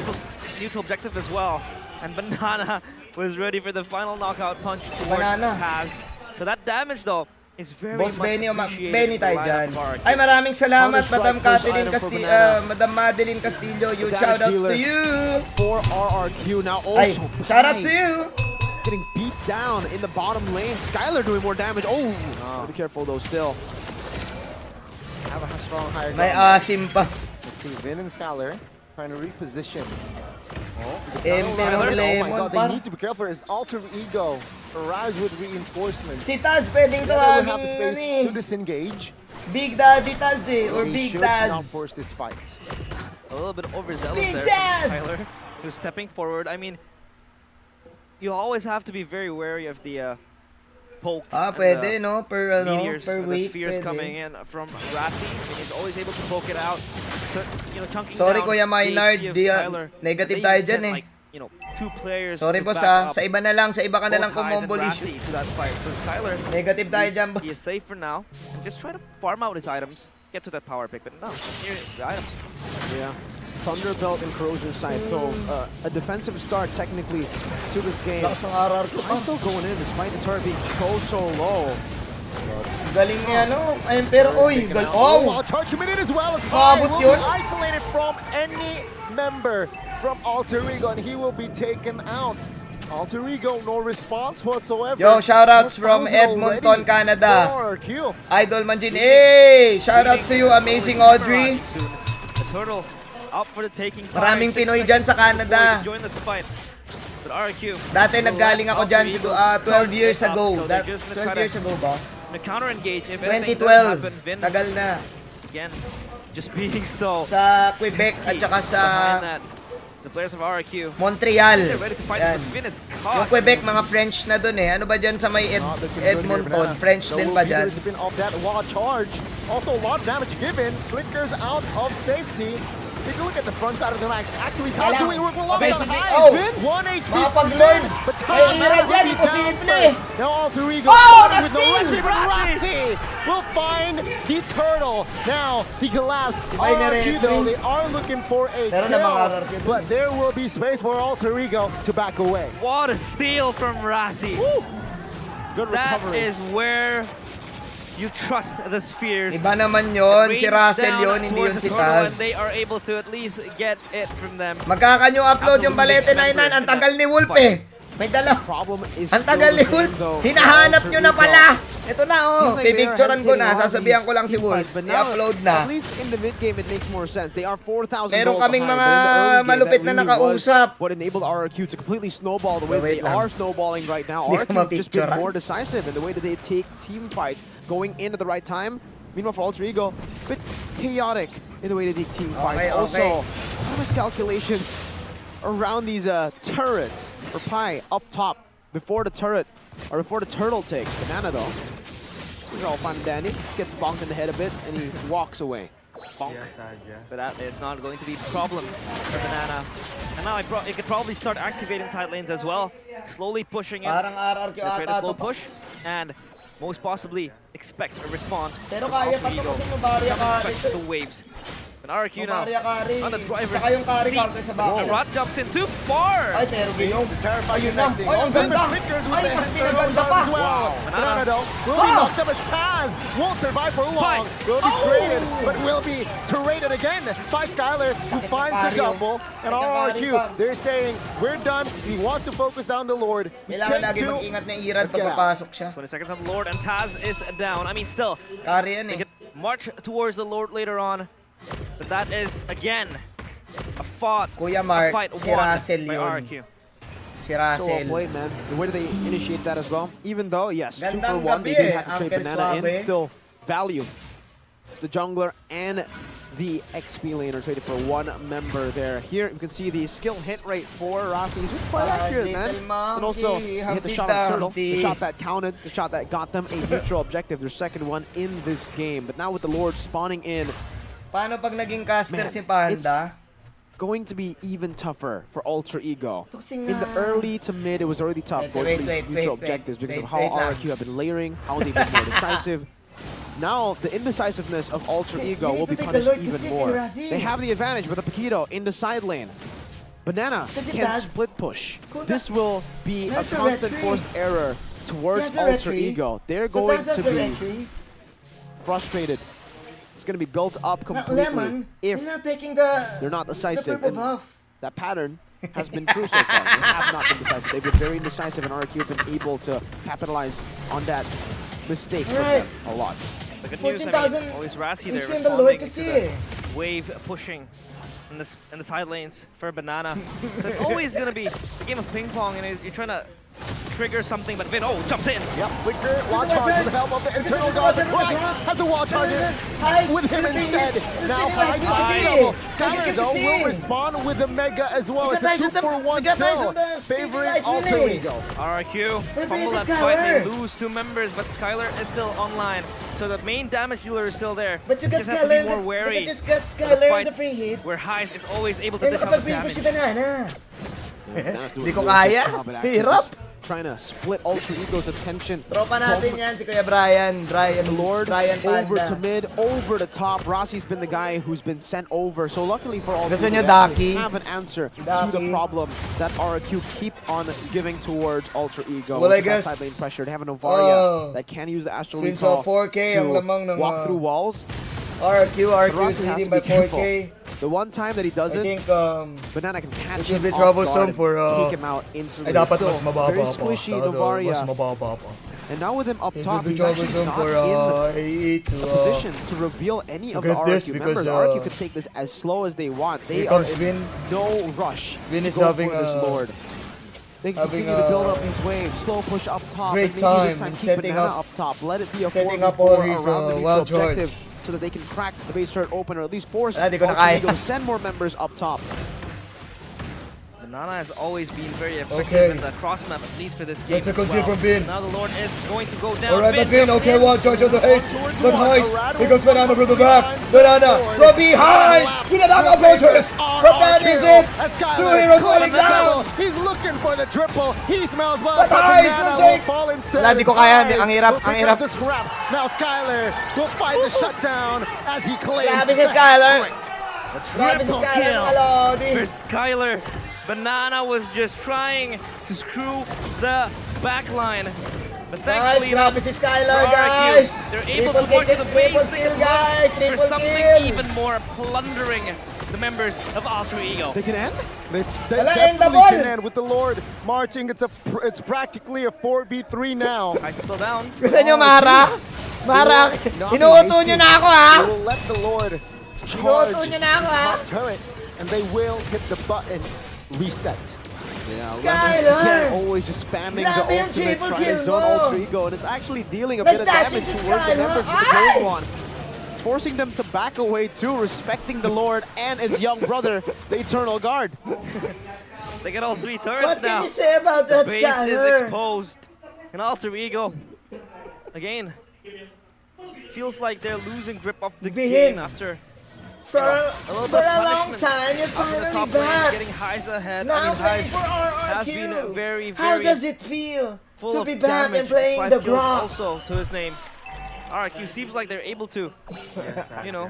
neutral objective as well. And Banana was ready for the final knockout punch towards Banana. Taz. So that damage though is very Boss much Benny o appreciated Benny for the tayo lineup dyan. of RRQ. Ay, maraming salamat, Counter-strike Madam first Madeline item for Castillo. Banana. Madam Madeline Castillo, you Damage shoutouts to dealer you. For RRQ now also. Ay, shoutouts to Pi you. getting beat down in the bottom lane. Skylar doing more damage. Oh, gotta be careful though still. Have a strong higher May ground. asim pa. Let's see, Vin and Skylar trying to reposition. Emperor Oh my Lemon god, they pa. need to be careful as Alter Ego arrives with reinforcements. Si Taz pwedeng They will have the tawagin space ano eh. to disengage. Big Daddy Taz eh, or They Big should not Taz. force this fight. A little bit overzealous Big there Taz! from Tyler, who's stepping forward. I mean, you always have to be very wary of the poke. Ah, and pwede the no, per ano, meteors, per the week, spheres pwede. coming in from Rassi. I mean, he's always able to poke it out. Chunking Sorry, down Kuya the Maynard, HP of di, Tyler. negative They tayo even dyan sent, eh. like, 2 players Sorry to boss back ah, up sa iba na lang, both kumombo Highs and issue. Rassi to that fight. So Skylar, Negative tayo he's- dyan, he is boss. safe for now. And just try to farm out his items, get to that power pick. But no, here the items. Yeah. Thunderbelt and Corrosion Sight. So a defensive start technically to this game. Lakas ng RRQ pa. I'm still going in despite the turret being so low. Galing ni ano, ayun pero oy, Oh, oh! Wild charge committed as well as Mabot Pi will yun. be isolated from any member from Alter Ego and he will be taken out. Alter Ego, no response whatsoever. Yo, shoutouts from 2,000 Edmonton, already Canada. for RRQ. Idol Manjean. Hey! Shoutouts to you, amazing Audrey. The turtle up for the taking. Maraming Pinoy dyan sa Canada. Join this fight. But RRQ. Dati naggaling ako dyan Alter siguro Eagles 12 years up, ago. so they're just gonna 12 try years ago ba? to counter engage. If anything does happen, 2012. Vin Tagal na. again just being so Sa Quebec at risky saka sa behind that. The players of RRQ. Montreal. They're ready to fight Yan. for Venus Yung Quebec, mga French na dun eh. Ano ba dyan sa may Edmonton? French din ba dyan? Of that wall charge. Also, a lot of damage given. Flickers out of safety. Take a look at the front side of the max. Actually, Taz doing work for long Okay, on sige. high. Oh! 1 HP. Makapag-learn. But May irad yan, imposible. Now Alter Ego Oh, starting with no na-steal! entry, but Rossi will find the turtle. Now, he collapsed. Ay, RRQ though, na-referee. they are looking for a Meron na mga RRQ kill. dun. But there will be space for Alter Ego to back away. What a steal from Rasi. Good That recovery. is where you trust the spheres. Iba naman yun. Si Rains Russell down yun, hindi towards yun the si turtle, and Taz. they are able to at least get it from them. Magkakanyo upload yung Balete 99. Ang tagal ni Wolf eh. May dalaw. Problem is Ang still tagal the ni same, Wolf. though. Hinahanap Alter nyo na Ego. pala. Ito na oh. Seems like they are Pipicturean ko na. hesitating on Sasabihan these ko lang si team Wolf. fights, but now, I-upload na. At least in the mid game, it makes more sense. They are 4,000 Meron gold kaming behind, mga but in the early game, malupit that na really nakausap. was what enabled RRQ to completely snowball the way Wait they lang. are snowballing right now. Hindi ko RRQ have just been mapicturean. more decisive in the way that they take team fights, going in at the right time. Meanwhile, for Alter Ego, a bit chaotic in the way they take team fights. Okay, Also, miscalculations around these turrets for Pi up top before the turret, or before the turtle take. Banana though. He's all fine and dandy. Just gets bonked in the head a bit and he walks away. Bonk. But that is not going to be a problem for Banana. And now it could probably start activating side lanes as well. Slowly pushing in. Parang RRQ They'll create a ata slow to. push. And most possibly expect a response. Pero from kaya Alter pa to Ego. kasi Mabaria Doesn't Kari. expect the waves. And RRQ now Mabaria Kari. on the driver's Saka yung Kari seat. counter sa back. Rot jumps in too far. Ay, pero gayong. Terrifying Ayun na. connecting. Ay, ang ganda. Flickers with Ay, the mas head pinaganda turtle pa. as well. Banana though will be Ah! locked up as Taz won't survive for long. Fight. Will be Oh! traded, but will be traded again by Skylar, who Sakit ng finds the Kari, couple. oh. And Sakit ng Kari, RRQ, Pam. they're saying, we're done. We want to focus on the Lord. We Kailangan take lagi two. mag-ingat na Irad Let's get pag out. papasok siya. 20 seconds on the Lord and Taz is down. I mean, still, Kari yan they eh. could march towards the Lord later on. But that is, again, a Kuya Mark, fight si won Russell by yun. RRQ. Si So well Russell. played, man. The way that they initiate that as well. Even though, yes, 2 for Gandang 1, gabi they did eh, have to trade Uncle Banana in. Suave. Still value. It's the jungler and the XP laner traded for 1 member there. Here you can see the skill hit rate for Rossi. He's been quite accurate, man. little And also, monkey, he hit the Humpty shot on Turtle, Dumpty. the shot that counted, the shot that got them a neutral objective, their second one in this game. But now with the Lord spawning in, Paano pag naging caster Man, si Panda? going to be even tougher for Alter Ego. Ito kasi In the nga. early to mid, it was already tough going for these neutral objectives because of how lang. RRQ have been layering, how they've been more decisive. Now, the indecisiveness of Alter Kasi, Ego you will need be to take the punished Lord even kasi more. kay Razi. They have the advantage with the Paquito in the side lane. Banana Kasi can Taz, split push. Kuda- This will be a There's a constant retreat. forced error towards There's a Alter retreat. Ego. They're So going that's to the be entry. frustrated. It's going to be built up Na completely Lemon, if you're not taking the they're not decisive. purple And buff. that pattern has been true so far. They have not been decisive. They've been very indecisive, and RRQ have been able to capitalize on that mistake for Alright. them a lot. The good news, I 14,000 mean, always Rassi there entry in the Lord responding to kasi the eh. wave pushing in the side lanes for Banana. So it's always going to be a game of ping pong, and you're trying to trigger something, but Vin, jumps in. Yep, Flicker, wall charge with the help of the internal guard. The Crack has a wall charge with him instead. Now high side. Skyler though will respond with the Mega as well. It's a 2-for-1 still, favoring Alter Ego. RRQ fumble that Skylar. fight, they lose 2 members, but Skylar is still online. So the main damage dealer is still there. But you got just have to be Skylar, more you wary. just got for the Skylar in the fights free hit. where Heist is always able to Eh, dish out the nakapag-free damage. si Banana. Banana's doing Di ko a really kaya. good job at actually Hirap. just Trying to split Alter Ego's attention. Tropa natin yan, si Kuya Brian. Lord Brian over Panda. to mid, over to top. Rossi's been the guy who's been sent over. So luckily for all, Gusto they niya actually Daki. have an answer to Daki. the problem that RRQ keep on giving towards Alter Ego. Well, I With that guess- side lane pressure. They have a Novaria Oh. that can use the Astral Since, Recall 4K ang lamang to ng, walk through walls. RRQ Rossi is has leading to by be careful. 4K. The one time that he does I it, think Banana can catch it will him be off troublesome guard for, and take him out instantly. ay dapat Still, mas mababa very pa. squishy Mas Novaria. mababa pa. And now with him up It top, will be he's actually troublesome not for in to a position to reveal any of the get this RRQ because, members. RRQ could take this as slow as they want. They here are comes in Vin. no rush Vin to is go having for this a- Lord. They can having continue to build a up these waves, slow push up top, great and maybe this time time keep setting Banana up- up top. Let it be a setting 4v4 up all his, around the neutral wild charge. objective. so that they can crack the base turret open, or at least force Di ko na kaya. Ultra Ego to send more members up top. Banana has always been very effective Okay. in the cross map, at least for this game. Let's as continue well. from Bin. Now the Lord is going to go down. Alright, but Bin Vin, comes okay, in. one, charge on the haste, but heist, here comes Banana from the back, Banana from behind, to the knock approaches, but that is it, two heroes falling down, He's looking for the triple. He smells blood. But Heist will take- fall instead. Wala, di ko kaya, ang hirap, Will ang pick hirap. up the scraps. Now Skyler will find the shutdown as he claims. grabe si Skyler, grabe si Triple Skyler, kill Lodi. for Skyler. Banana was just trying to screw the back line. But Guys, thankfully enough, grabe si Skyler, for RRQ, guys, they're able triple to push kill, the triple base. They kill, can guys, look for triple something kill. even more, plundering the members of Alter Ego. They can end? They Wala, definitely endable. can end with the Lord marching. It's practically a 4v3 now. I still down. Gusto nyo, Mara? Mara, inuuto nyo na ako, ha? They will let the Lord Inuuto charge nyo na ako, ha? top turret, and they will hit the button reset. Yeah, Skyler! Lemon again, always just spamming the Grabe yung ultimate, triple trying kill to zone mo. Ultra Ego, and it's actually dealing a bit of Nag-dash damage into towards the Skyler. members of the Ay! Gold One. It's forcing them to back away too, respecting the Lord and his young brother, the Eternal Guard. They get all three turrets What can now. you say about that, Base is Skyler? exposed. And Alter Ego, again, feels like they're losing grip of the Vin. game after For a little for bit of a long punishment. time, you're Up in the finally top lane, back. getting Heist ahead. Now I mean, playing Heist for RRQ. has been very, How very does it feel full to of be back damage. and playing 5 the kills Grok? also to his name. RRQ seems like they're able to, you know,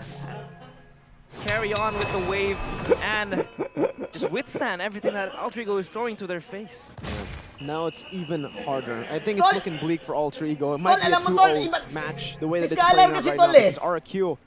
carry on with the wave and just withstand everything that Alter Ego is throwing to their face. Now it's even harder. I think it's Tol! looking bleak for Ultra Ego. It might Tol, be a alam mo, Tol, 2-0 iba- match, the way si that it's Skyler playing out kasi, right Tol, now, eh. because RRQ.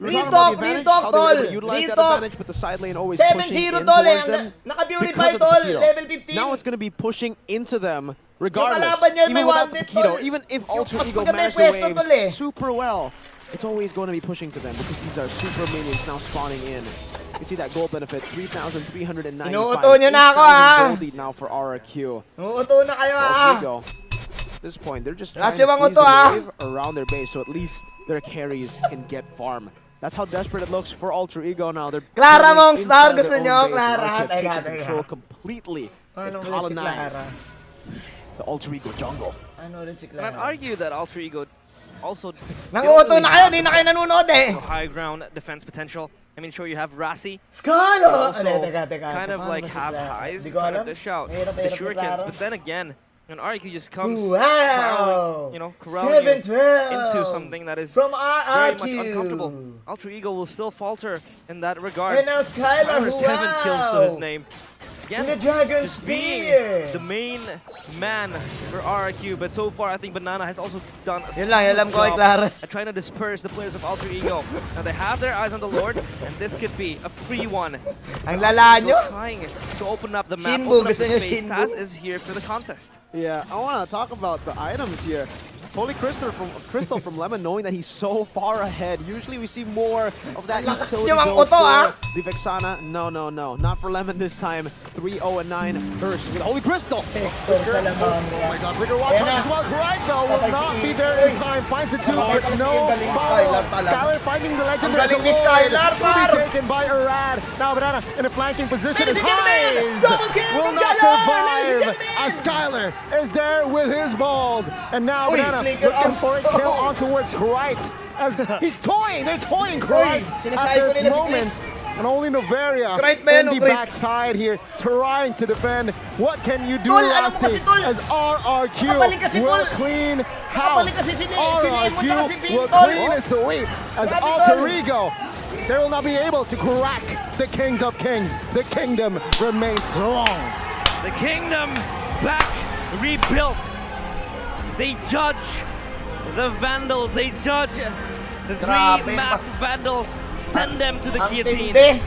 We were Real talking about talk, the real advantage, talk, how they were able Tol. to utilize Real that talk. advantage, but the side lane always pushing 7-0 in Tol, towards eh. them Naka-purify, because of the Tol. Paquito. Level 15. Now it's going to be pushing into them regardless, kalaban niya may even without the one-hit, Paquito. Tol. Even if Yung Ultra mas Ego maganda manage yung the pwesto, Tol, eh. waves super well, it's always going to be pushing to them because these are super minions now spawning in. You see that gold benefit, 3,395. Inuuto nyo na ako, 8,000 ah. gold lead now for RRQ. Uuto na kayo, Ultra ah. Ego. At this point, they're just trying Last to yung freeze uto, the ah. wave around their base, so at least their carries can get farm. That's how desperate it looks for Ultra Ego now. They're Clara building Mongstar, inside gusto their nyo, own base, and Clara? RRQ have Teka, taken teka. control completely. They've Ano ulit si colonized Clara? the Ultra Ego jungle. Ano ulit si And I'd Clara? argue that Alter Ego also Nanguuto don't na really kayo, di na kayo nanonood, eh. have high ground defense potential. I mean, sure, you have Rassi, Skyler! also Teka. kind of Paano like ba si have Clara? highs, Di ko trying alam. to dish out Mahirap the ni shurikens. Clara. But then again, when RRQ just comes Wow! corralling, you know, corralling you 7-12 into something that is from very much RRQ. uncomfortable. Alter Ego will still falter in that regard. And now Skyler, Skyler, 7 kills to his name. In Again, the Dragon just being Spear. the main man for RRQ, but so far I think Banana has also done a Yun lang, solid alam ko kay job Clara. at trying to disperse the players of Alter Ego. Now they have their eyes on the Lord, and this could be a free one. Ang lala nyo. Trying to open up the map, Shinbu, open up the gusto nyo space. Shinbu? Taz is here for the contest. Yeah, I want to talk about the items here. Holy Crystal from Lemon, knowing that he's so far ahead. Usually we see more of that Lakas utility nyo ang go uto, ah. for the Vexana. No. Not for Lemon this time. 3-0-9 burst with Holy Crystal. Sa lamang. Oh my God, Bigger watch Ayan out na. as well. Right though, will Patay not si be Ian. there in time. Finds it too, Patay but pala si no Ian, galing ni follow. Skylar pala. Skylar finding the legend. Ang There's galing a ni Lord. Skylar, Will par. be taken by Arad. Now Banana in a flanking position Ladies is and gentlemen, Highs. double kill Will from not Skylar. Ladies and survive gentlemen. as Skylar is there with his balls. And now Uy, Banana flicker looking up. for a kill on towards Right as he's toying. They're toying Right sinasabi ko at this nila si moment. And only Noveria Right ba yan, in the Right? backside here trying to defend. What can you do, Tol, alam mo Rossi, kasi, Tol. as RRQ Nakabalik kasi, will Tol. clean Nakabalik house. kasi si Nemo RRQ tsaka si Pin, will Tol. clean a sweep as Grabe, Alter Tol. Ego. They will not be able to crack the Kings of Kings. The kingdom remains strong. The kingdom back rebuilt. They judge the Vandals. They judge the Grabe, three masked Vandals. Send them to the Ang guillotine. tindi.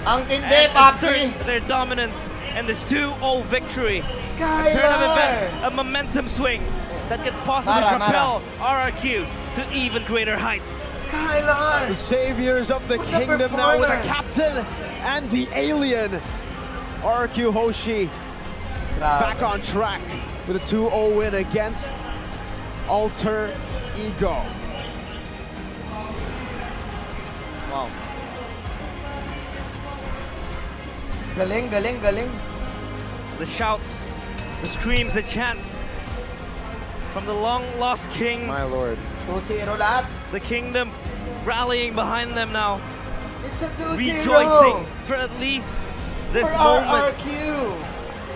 Ang tindi, And Papsi. assert their dominance in this 2-0 victory. Skylar. A turn of events, a momentum swing that could possibly Mara, propel RRQ to even greater heights. Skylar. The saviors of the What a kingdom now with the performance. captain and the alien. RRQ Hoshi back on track with a 2-0 win against Alter Ego. Galing, galing, galing. The shouts, the screams, the chants from the long-lost kings. My lord. 2-0 lahat. The kingdom rallying behind them now, It's a 2-0. rejoicing for at least this For moment. RRQ.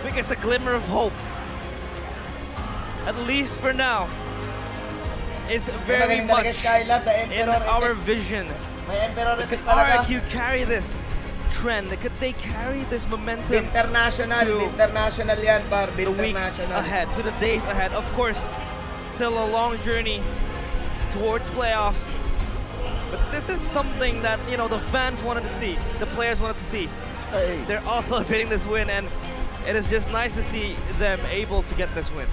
Because a glimmer of hope, at least for now, is very Magaling talaga much Skylar, the in Emperor our effect. vision. May Emperor Could effect talaga. RRQ carry this trend? Could they carry this momentum International, to international yan, par. the weeks International. ahead, to the days ahead? Of course, still a long journey towards playoffs. But this is something that, you know, the fans wanted to see, the players wanted to see. Hey. They're also getting this win, and it is just nice to see them able to get this win.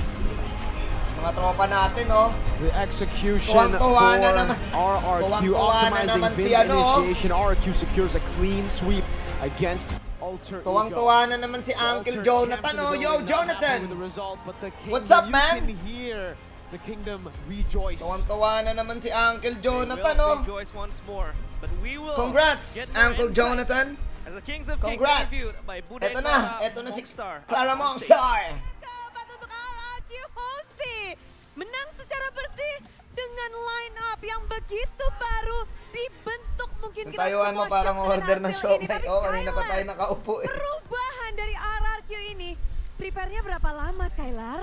Mga tropa natin, oh. The execution for Tuwang-tuwa na naman. RRQ Tuwang-tuwa na optimizing naman si Vin's ano, oh. initiation. RRQ secures a clean sweep against Alter Tuwang-tuwa na naman si Uncle Jonathan, oh. Yo, Jonathan! What's up, man? You can hear the kingdom rejoice. Tuwang-tuwa na naman si Uncle We Jonathan, will oh. rejoice once more, but we will Congrats, get more Uncle insight Jonathan. as the Kings of Kings Congrats. interviewed by Bude Eto na si Mongstar. Clara Mongstar. Kabat untuk RRQ Hosi menang secara bersih dengan line up yang begitu baru dibentuk. Mungkin kita Tayuan mo semua parang shock order dengan na hasil siomay. ini, tapi Oh, kanina pa Skylar, tayo nakaupo eh. perubahan dari RRQ ini prepare-nya berapa lama Skylar?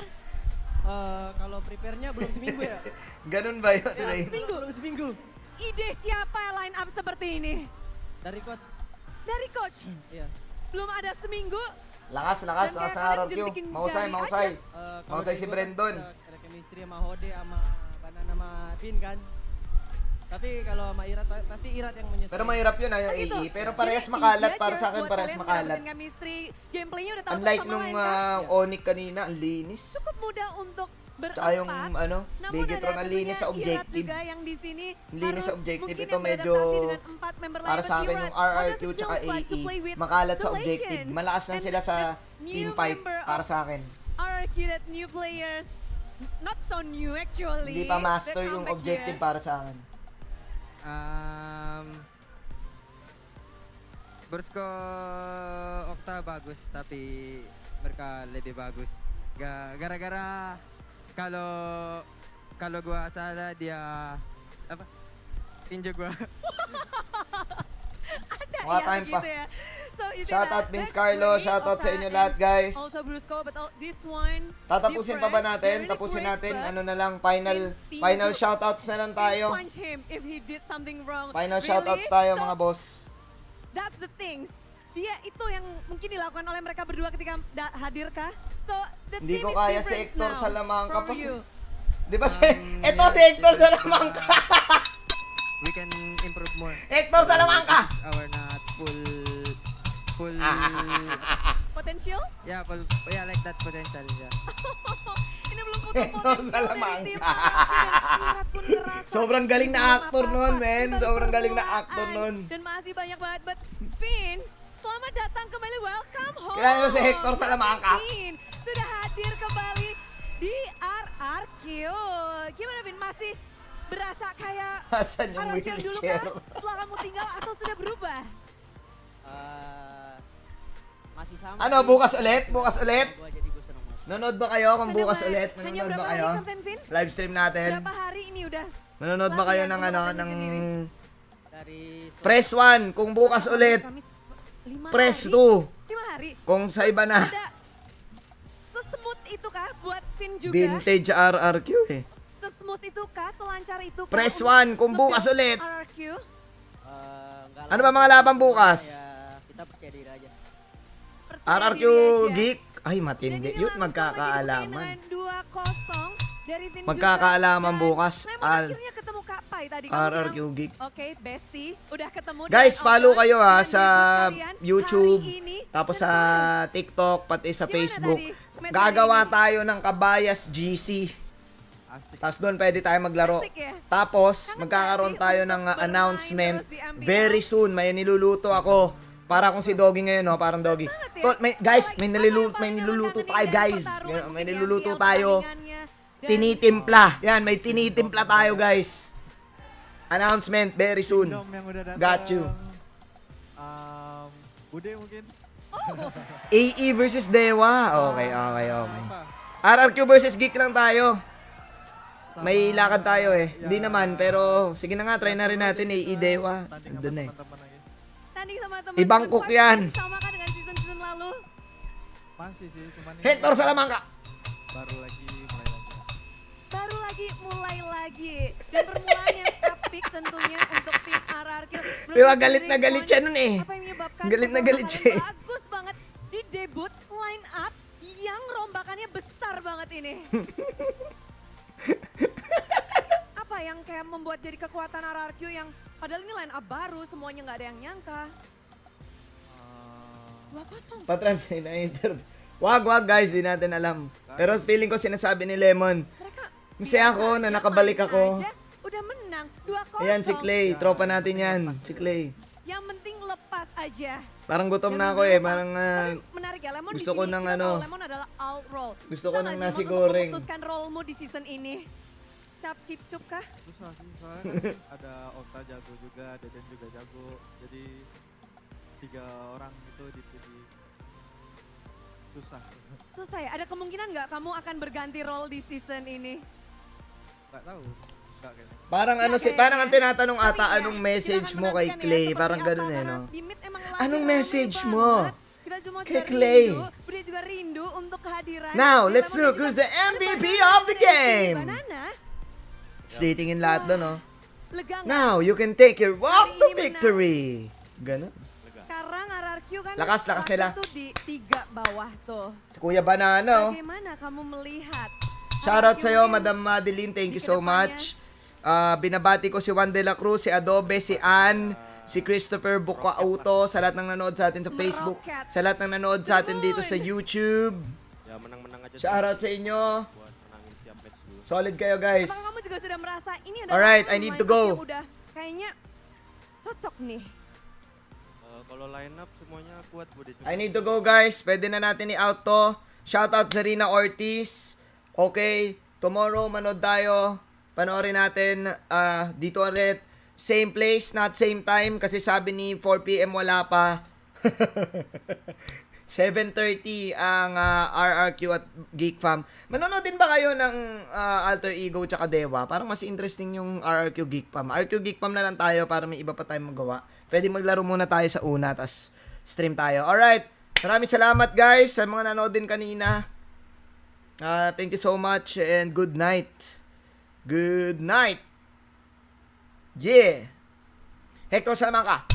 Kalau prepare-nya belum seminggu ya. Ganun ba yun, Ray? Belum seminggu. Ide siapa line up seperti ini? Dari coach. Dari coach? Iya. Belum ada seminggu. Lakas Dan ng kayak kalian RRQ. jentikin Mausay, jari mausay. aja. Mausay si Brandon. Ada chemistry sama Hode sama Banan sama Vin kan. Tapi kalau sama Irat pasti Irat yang menyesuaikan. Pero mahirap yun, yung Gitu. AE. Pero parehas Jadi makalat easy para aja sa akin, buat parehas kalian makalat. mendapatkan chemistry, gameplaynya udah tahu Unlike sama nung lain kan? Onyx kanina, ang linis. Cukup mudah untuk berempat. Tsaka yung ano, Namun Bigetron, ada ang linis sa tentunya Irat objective. juga yang di sini Linis sa harus objective. mungkin Ito yang medyo beradaptasi dengan 4 member lain. para sa But akin Irat, yung how does RRQ it feel tsaka like to AE. play with Makalat sa the objective. legends? Malakas lang And sila sa the new team fight member para of sa akin. RRQ, that new players, not so new actually. Hindi pa They master come yung back objective here. para sa akin. Burst ko Okta bagus tapi mereka lebih bagus. Gara-gara kalau gua salah dia apa? Tinju gua. Ada Mga ya time pa. begitu ya. So, itulah, Shoutout Vince that's Carlo, great, shoutout sa Okta, inyo and lahat guys. Also Brusco, but this one Tatapusin pa ba different. natin? Really Tapusin quick, natin. but Ano na lang, final shoutouts na lang tayo. punch him if he did something wrong. Final Really? shoutouts tayo So, mga boss. That's the things. Dia itu yang mungkin dilakukan oleh mereka berdua ketika hadir kah? So the Hindi team ko is kaya si different Hector now Salamanca for pa. you. Di ba si... Ito si Hector Salamanca! We can improve more. Hector Salamanca! Our not full Potential? yeah, like that potential yeah. Ini belum foto Hector potensial dari Salamanca. tim Irat pun ngerasa Sobrang galing na belum aktor apa-apa. nun, men. Baru Sobrang galing na permulaan. aktor nun. Dan masih banyak banget. But Vin, selamat datang kembali. Welcome home. Kilala mo si Hector Salamanca? Vin sudah hadir kembali di RRQ. Gimana Vin? Masih berasa kayak Asan yung RRQ yang dulu wheelchair? kah? Setelah kamu tinggal atau sudah berubah? Masih sama. Ano, bukas ulit? Bukas ulit? Gua jadi gua seneng banget. Nanonood ba kayo kung bukas Hanya ulit? hanya Nanonood berapa ba hari, kayo? Kapten Vin? Live stream natin. Berapa hari ini udah? Nanonood ba kayo ng ano, Latihan ng untuk sendiri. Dari press 1 kung bukas ulit. Kamis, 5 Press hari? 2 5 hari? kung sa iba na. Ada sesmooth itu kah buat Vin juga? Vintage RRQ eh. Sesmooth itu kah? Selancar itu kah? Press untuk 1 kung bukas nge-build ulit. RRQ? Enggak Ano ba mga laban bukas? Ya, kita percaya diri aja. Percaya RRQ diri aja. Geek. Ay, Dan matindi. ini Yun, langsung magkakaalaman. aja dibuktiin dengan 2-0 dari Vin Magkakaalaman juga. bukas. Dan memang akhirnya ketemu Kapai tadi. Kamu RRQ bilang, Geek. Oke, bestie. Udah ketemu. Guys, dengan follow Okan. kayo ha Dan sa buat kalian, YouTube, hari ini, tapos dan sa kemarin, TikTok, pati sa Gimana Facebook. tadi? Komentar Gagawa ini. tayo ng Kabayas GC. Tapos doon pwede tayo maglaro. Asik ya? Tapos, Kangen magkakaroon lagi tayo untuk ng bermain announcement terus di MPL. very soon. May niluluto ako. Para kung si Doggy ngayon, no? Parang Doggy. Banget ya? Tol, guys, may Apa yang paling niluluto naman tayo, kangenin guys. dari pertarungan May di niluluto MPL tayo. pertandingannya? Dan Tinitimpla. Yan, may tinitimpla tayo, guys. Announcement very soon. Kingdom yang udah datang. Got you. Bude mungkin AE versus Dewa. Okay. RRQ versus Geek lang tayo. May lakad tayo eh. Hindi naman, pero sige na nga, try na rin natin AE Dewa. Andun na eh. Tanding sama teman. Ibang cook yan. Sama kan dengan season lalu. Masih sih, cuman ini Hector Salamanca. baru lagi mulai lagi. Dan permulaan yang apik tentunya untuk tim RRQ. Diba, galit na galit siya nun eh. Apa yang menyebabkan Galit na galit siya eh. bagus banget di debut line up yang rombakannya besar banget ini. Apa yang kayak membuat jadi kekuatan RRQ yang padahal ini line up baru, semuanya nggak ada yang nyangka. 2-0. Patranslate na Inter. Wag guys, di natin alam. Pero feeling ko sinasabi ni Lemon. Masaya ako na nakabalik ako. Aja, udah menang 2-0. Ayan si Clay, tropa natin yan. Si Clay. Yang penting lepas aja. Parang gutom na ako eh, parang Menarik ya, Lemon gusto di ko sini ng kita ano. tahu Lemon adalah alt role. Gusto Bisa ko nggak ng sih, nasi Lemon, untuk goreng. memutuskan role-mu di season ini? Cap cip cup kah? susah sih, soalnya kan ada Ota jago juga, Deden juga jago. Jadi 3 orang itu di susah. Susah ya, ada kemungkinan nggak kamu akan berganti role di season ini? Nggak tahu, nggak kayaknya. Parang ano si, parang ang tinatanong ata, anong message mo kay Clay? Parang ganun eh, no? Anong message mo kay Clay? Dia juga rindu untuk kehadiran. Now, let's look who's the MVP of the game. Banana. Titingin lahat doon, no? Lega nggak? Now, you can take your walk to victory. Ganun. Sekarang RRQ kan Lakas nila. tuh di 3 bawah tuh. Si Kuya Banana, oh. Bagaimana kamu melihat? Shoutout RRQ sa'yo, mungkin Madam Madeline. Thank you di so kedepannya. much. Binabati ko si Juan de la Cruz, si Adobe, si Ann, si Christopher Bukauto, sa lahat ng nanood sa atin sa Facebook, sa lahat ng nanood sa atin dito sa YouTube. Ya menang-menang aja. Shoutout sa inyo. Buat menangin tiap match dulu. Solid kayo, guys. Apakah kamu juga sudah merasa ini adalah Alright, I line need up to go. yang udah kayaknya cocok nih. Kalau line up semuanya kuat Bude. I need to go, guys. Pwede na natin i-out to. Shoutout Zarina Ortiz. Okay, tomorrow manood tayo. Panoorin natin dito ulit. Same place, not same time. Kasi sabi ni 4 PM wala pa. 7:30 ang RRQ at Geek Fam. Manonood din ba kayo ng Alter Ego tsaka Dewa? Parang mas interesting yung RRQ Geek Fam. RRQ Geek Fam na lang tayo para may iba pa tayong magawa. Pwede maglaro muna tayo sa una, tas stream tayo. Alright, maraming salamat guys sa mga nanood din kanina. Thank you so much and good night. Good night. Yeah. Hector Salamanca.